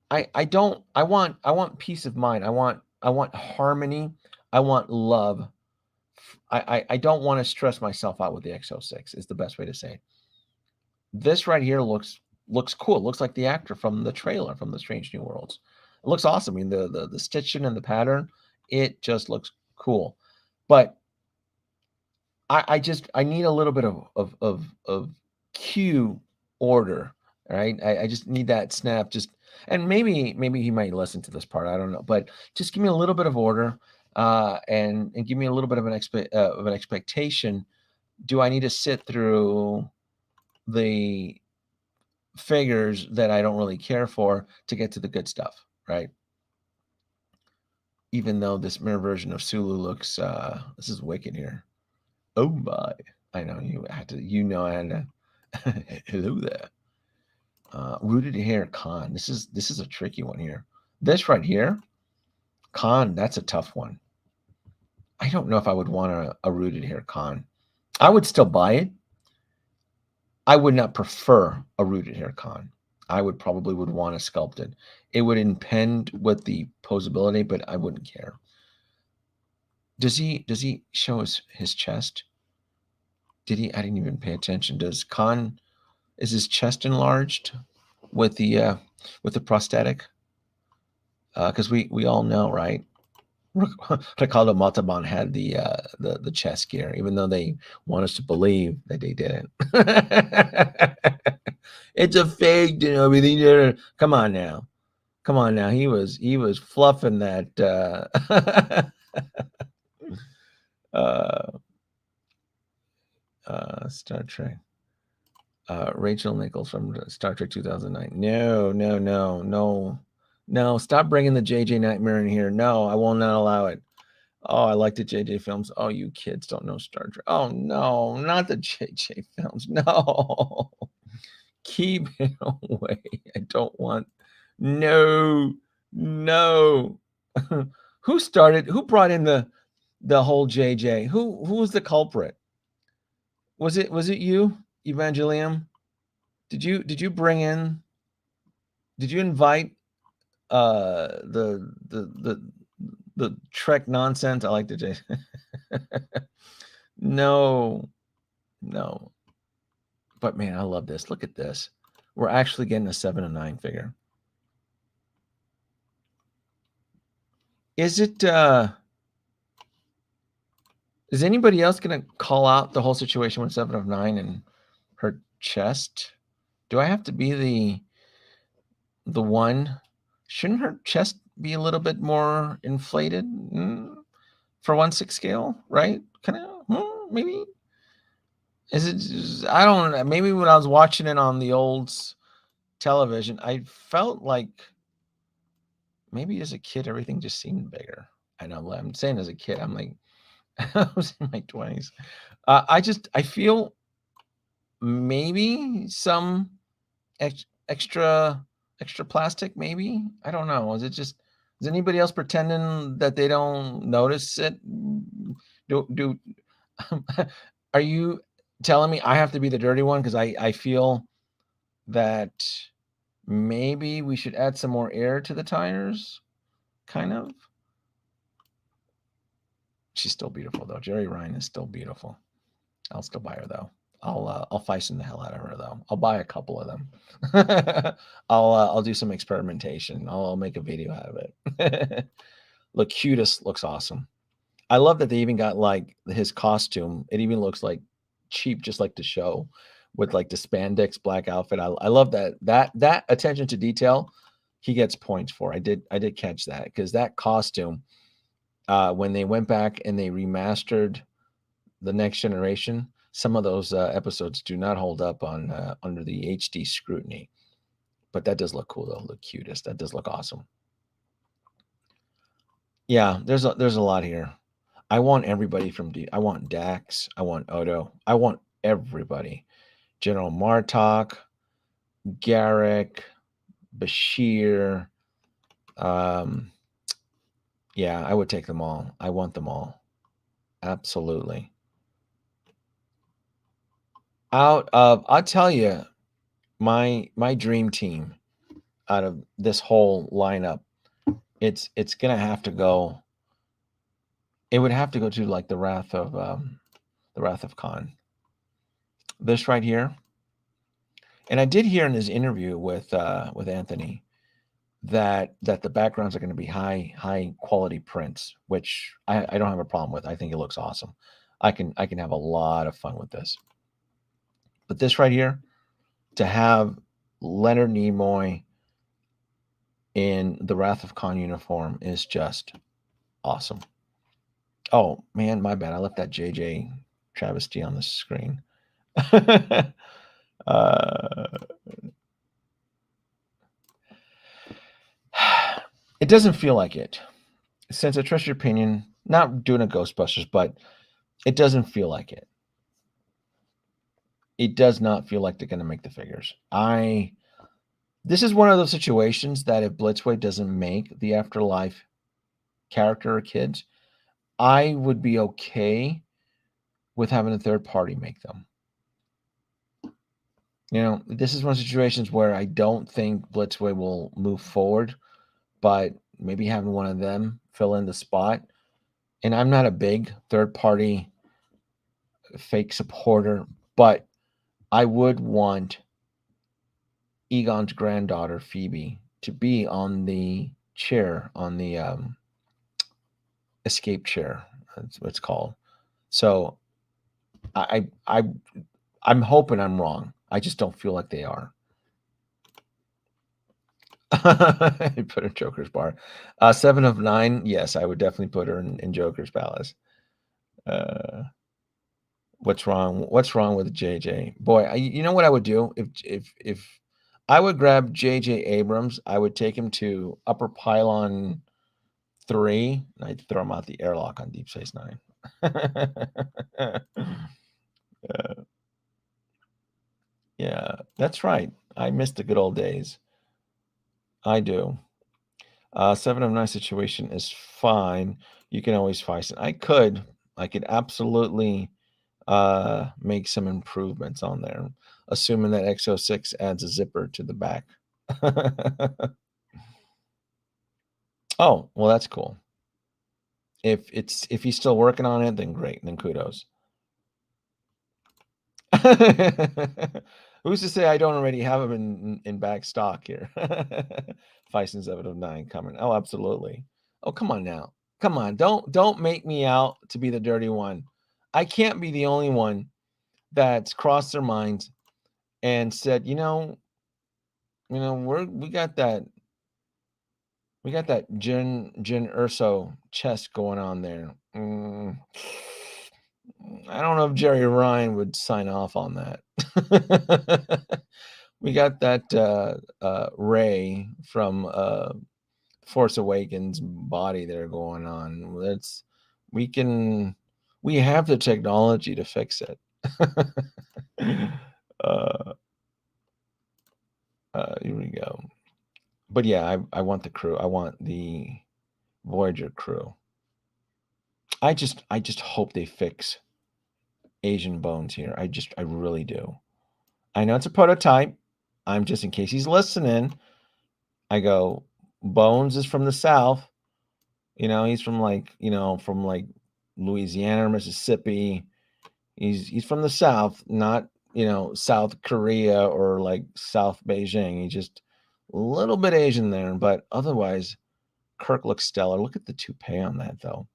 I want peace of mind. I want harmony. I want love. I don't want to stress myself out with the EXO-6 is the best way to say it. This right here looks cool. It looks like the actor from the trailer from the Strange New Worlds. It looks awesome. I mean, the stitching and the pattern, it just looks cool. But I need a little bit of cue order, right? I just need that snap. And maybe he might listen to this part. I don't know, but just give me a little bit of order, and give me a little bit of an expectation. Do I need to sit through the figures that I don't really care for to get to the good stuff, right? Even though this mirror version of Sulu looks, this is wicked here. Oh my! I know I had to. I had to. Hello there. Rooted hair Khan. This is a tricky one here. This right here, Khan. That's a tough one. I don't know if I would want a rooted hair Khan. I would still buy it. I would not prefer a rooted hair Khan. I would want a sculpted. It would impede with the posability, but I wouldn't care. Does he show his chest? Did he? I didn't even pay attention. Is his chest enlarged with the prosthetic? Because we all know, right? Ricardo Montalban had the chest gear, even though they want us to believe that they didn't. It's a fake and everything. Come on now. He was fluffing that. Star Trek. Rachel Nichols from Star Trek 2009. No, stop bringing the JJ Nightmare in here. No, I will not allow it. Oh, I like the JJ films. Oh, you kids don't know Star Trek. Oh, no, not the JJ films. No. Keep it away. I don't want. No. Who brought in the whole JJ? Who was the culprit? Was it you, Evangelium? Did you invite the Trek nonsense. I like the J. No. But man, I love this. Look at this. We're actually getting a 7 of 9 figure. Is it is anybody else gonna call out the whole situation with 7 of 9 and her chest? Do I have to be the one? Shouldn't her chest be a little bit more inflated for 1/6 scale, right? Kind of maybe. Is it? I don't know. Maybe when I was watching it on the old television, I felt like maybe as a kid everything just seemed bigger. I know I'm saying as a kid, I'm like I was in my 20s. I feel maybe some extra plastic, maybe. I don't know. Is anybody else pretending that they don't notice it? Do are you telling me I have to be the dirty one? Because I feel that maybe we should add some more air to the tires, kind of. She's still beautiful though. Jerry Ryan is still beautiful. I'll still buy her though. I'll Feisen the hell out of her though. I'll buy a couple of them. I'll do some experimentation. I'll make a video out of it. Locutus looks awesome. I love that they even got like his costume. It even looks like cheap, just like the show, with like the spandex black outfit. I love that attention to detail. He gets points for. I did catch that because that costume, when they went back and they remastered the Next Generation, some of those episodes do not hold up on under the HD scrutiny. But that does look cool though. Look cutest. That does look awesome. Yeah, there's a lot here. I want everybody from I want Dax. I want Odo. I want everybody. General Martok, Garrick, Bashir. Yeah, I would take them all. I want them all. Absolutely. I'll tell you, my dream team out of this whole lineup, it's gonna have to go. It would have to go to like the Wrath of Khan. This right here, and I did hear in his interview with Anthony that the backgrounds are going to be high quality prints, which I don't have a problem with. I think it looks awesome. I can have a lot of fun with this. But this right here, to have Leonard Nimoy in the Wrath of Khan uniform is just awesome. Oh man, my bad. I left that JJ travesty on the screen. It doesn't feel like it. Since I trust your opinion, not doing a Ghostbusters, but it doesn't feel like it. It does not feel like they're going to make the figures. This is one of those situations that if Blitzway doesn't make the Afterlife character or kids, I would be okay with having a third party make them. You know, this is one of the situations where I don't think Blitzway will move forward, but maybe having one of them fill in the spot. And I'm not a big third party fake supporter, but I would want Egon's granddaughter, Phoebe, to be on the chair, on the escape chair. That's what it's called. So I'm hoping I'm wrong. I just don't feel like they are. Put her in Joker's bar. 7 of 9. Yes, I would definitely put her in Joker's Palace. What's wrong? What's wrong with JJ? Boy, you know what I would do if I would grab JJ Abrams, I would take him to Upper Pylon 3, and I'd throw him out the airlock on Deep Space Nine. Yeah, that's right. I miss the good old days. I do. 7 of 9 situation is fine. You can always fight it. I could absolutely make some improvements on there, assuming that EXO-6 adds a zipper to the back. Oh, well, that's cool. If he's still working on it, then great. Then kudos. Who's to say I don't already have them in back stock here? Feiston 709 coming. Oh, absolutely. Oh, come on now. Come on. Don't make me out to be the dirty one. I can't be the only one that's crossed their minds and said, we got that Jin Urso chest going on there. I don't know if Jerry Ryan would sign off on that. We got that Ray from Force Awakens body there going on. We have the technology to fix it. Here we go. But yeah, I want the crew. I want the Voyager crew. I just hope they fix Asian Bones here. I really do. I know it's a prototype. I'm just, in case he's listening, I go, Bones is from the South. He's from from Louisiana or Mississippi. He's from the South, not, South Korea or South Beijing. He's just a little bit Asian there, but otherwise, Kirk looks stellar. Look at the toupee on that, though.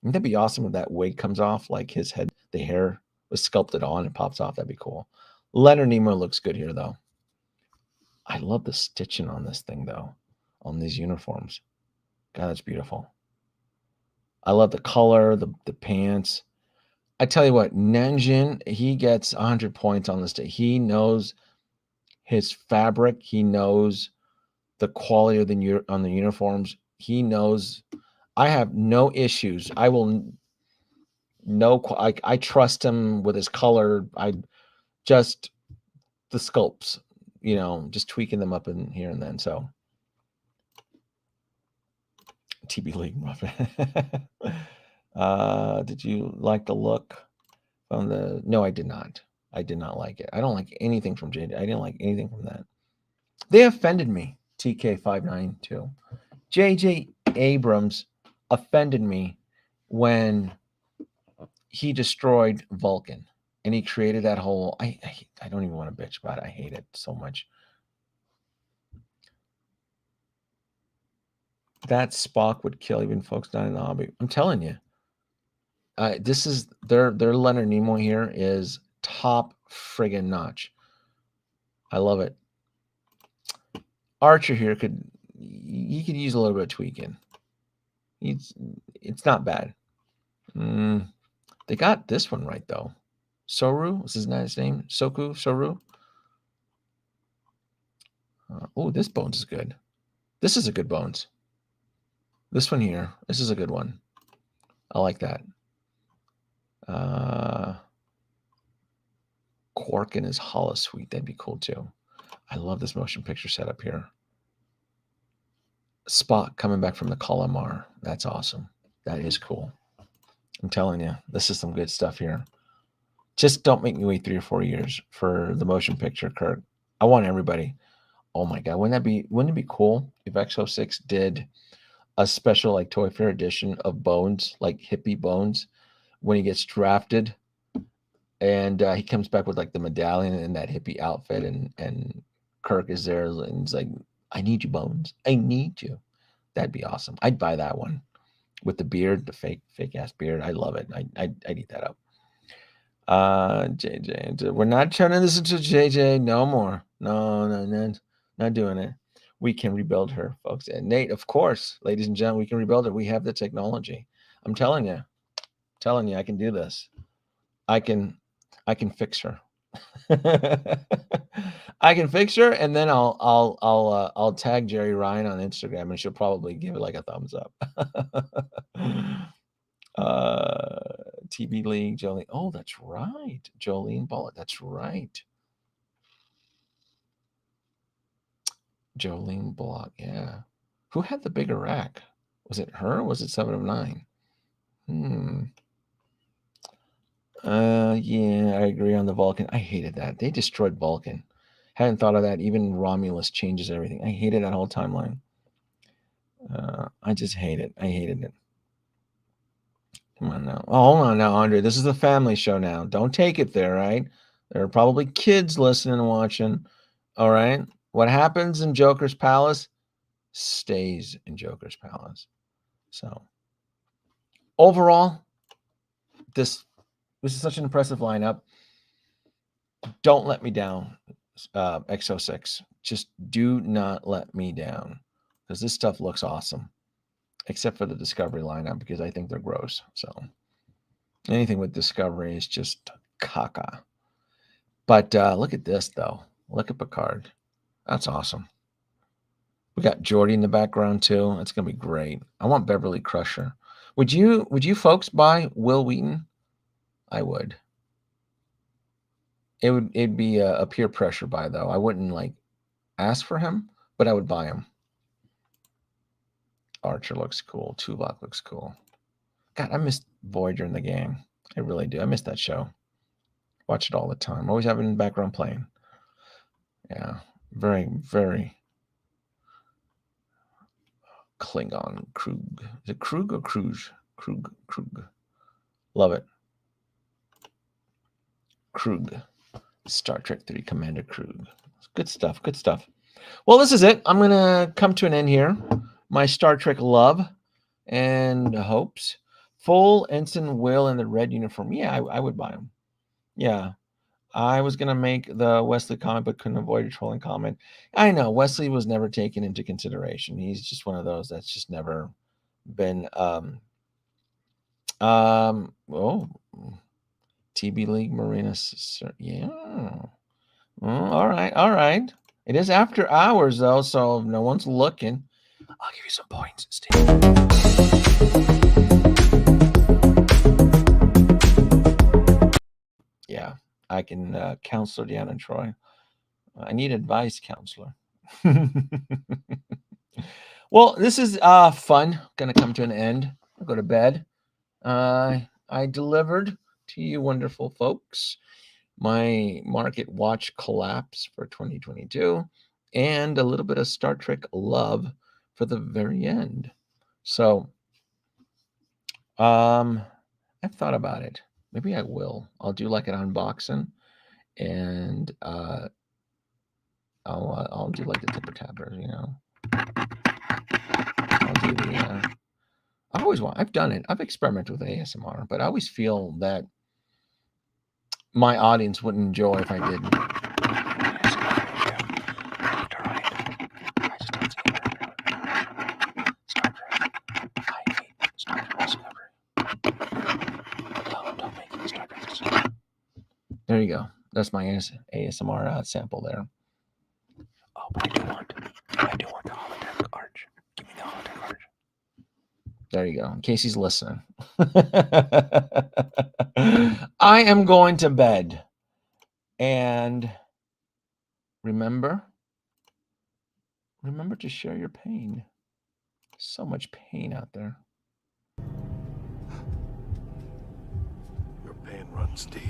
Wouldn't that be awesome if that wig comes off, like his head, the hair was sculpted on and pops off? That'd be cool. Leonard Nimoy looks good here, though. I love the stitching on this thing, though, on these uniforms. God, that's beautiful. I love the color, the pants. I tell you what, Nanjin, he gets 100 points on this day. He knows his fabric. He knows the quality of on the uniforms. He knows. I have no issues. I trust him with his color. Just the sculpts, just tweaking them up in here and then. So TB League. Did you like the look from the? No, I did not. I did not like it. I don't like anything from JJ. I didn't like anything from that. They offended me. TK592. JJ Abrams offended me when he destroyed Vulcan and he created that whole. I don't even want to bitch about it. I hate it so much. That Spock would kill even folks not in the hobby. I'm telling you. This is their Leonard Nimoy here is top friggin' notch. I love it. Archer here could use a little bit of tweaking. It's not bad. They got this one right though. Soru, what's his name? Soru. Oh, this Bones is good. This is a good Bones. This one here. This is a good one. I like that. Quark in his holosuite. That'd be cool too. I love this motion picture setup here. Spock coming back from the Calamar. That's awesome. That is cool. I'm telling you, this is some good stuff here. Just don't make me wait 3 or 4 years for the motion picture, Kirk. I want everybody. Oh my God, wouldn't it be cool if EXO-6 did a special like Toy Fair edition of Bones, like hippie Bones, when he gets drafted, and he comes back with like the medallion and that hippie outfit, and Kirk is there and he's like, "I need you, Bones. I need you." That'd be awesome. I'd buy that one with the beard, the fake ass beard. I love it. I'd eat that up. JJ, we're not turning this into JJ no more. No, not doing it. We can rebuild her, folks. And Nate, of course, ladies and gentlemen, we can rebuild her. We have the technology. I'm telling you, I can do this. I can fix her. I can fix her, and then I'll tag Jerry Ryan on Instagram, and she'll probably give it like a thumbs up. TB League, Jolene. Oh, that's right, Jolene Bullock. That's right, Jolene Bullock. Yeah, who had the bigger rack? Was it her? Or was it 7 of 9? Yeah, I agree on the Vulcan. I hated that. They destroyed Vulcan. Hadn't thought of that. Even Romulus changes everything. I hated that whole timeline. I just hate it. I hated it. Come on now. Oh, hold on now, Andre. This is a family show now. Don't take it there, right? There are probably kids listening and watching. All right. What happens in Joker's Palace stays in Joker's Palace. So overall, this is such an impressive lineup. Don't let me down, EXO-6. Just do not let me down, because this stuff looks awesome, except for the Discovery lineup, because I think they're gross. So anything with Discovery is just caca. But look at this, though. Look at Picard. That's awesome. We got Geordi in the background too. That's gonna be great. I want Beverly Crusher. Would you folks buy Will Wheaton? I would. It'd be a peer pressure buy, though. I wouldn't like ask for him, but I would buy him. Archer looks cool. Tuvok looks cool. God, I miss Voyager in the game. I really do. I miss that show. Watch it all the time. Always have it in the background playing. Yeah, very, very Klingon. Krug. Is it Krug or Kruge? Krug. Love it. Krug. Star Trek 3 Commander Krug. Good stuff. Good stuff. Well, this is it. I'm going to come to an end here. My Star Trek love and hopes. Full Ensign Will in the red uniform. Yeah, I would buy him. Yeah. I was going to make the Wesley comment, but couldn't avoid a trolling comment. I know Wesley was never taken into consideration. He's just one of those that's just never been TB League Marina. Yeah. All right. It is after hours, though, so no one's looking. I'll give you some points, Steve. Yeah, I can counselor Deanna and Troy. I need advice, counselor. Well, this is fun. Going to come to an end. I'll go to bed. I delivered to you wonderful folks my market watch collapse for 2022 and a little bit of Star Trek love for the very end. So I've thought about it. Maybe I will. I'll do like an unboxing, and I'll do like the tipper tappers, you know. I'll do the I've done it. I've experimented with ASMR, but I always feel that my audience wouldn't enjoy if I did. There you go. That's my ASMR sample there. Oh, but I do want the holodeck arch. Give me the holodeck arch. There you go. In case he's listening. I am going to bed. And remember to share your pain. So much pain out there. Your pain runs deep.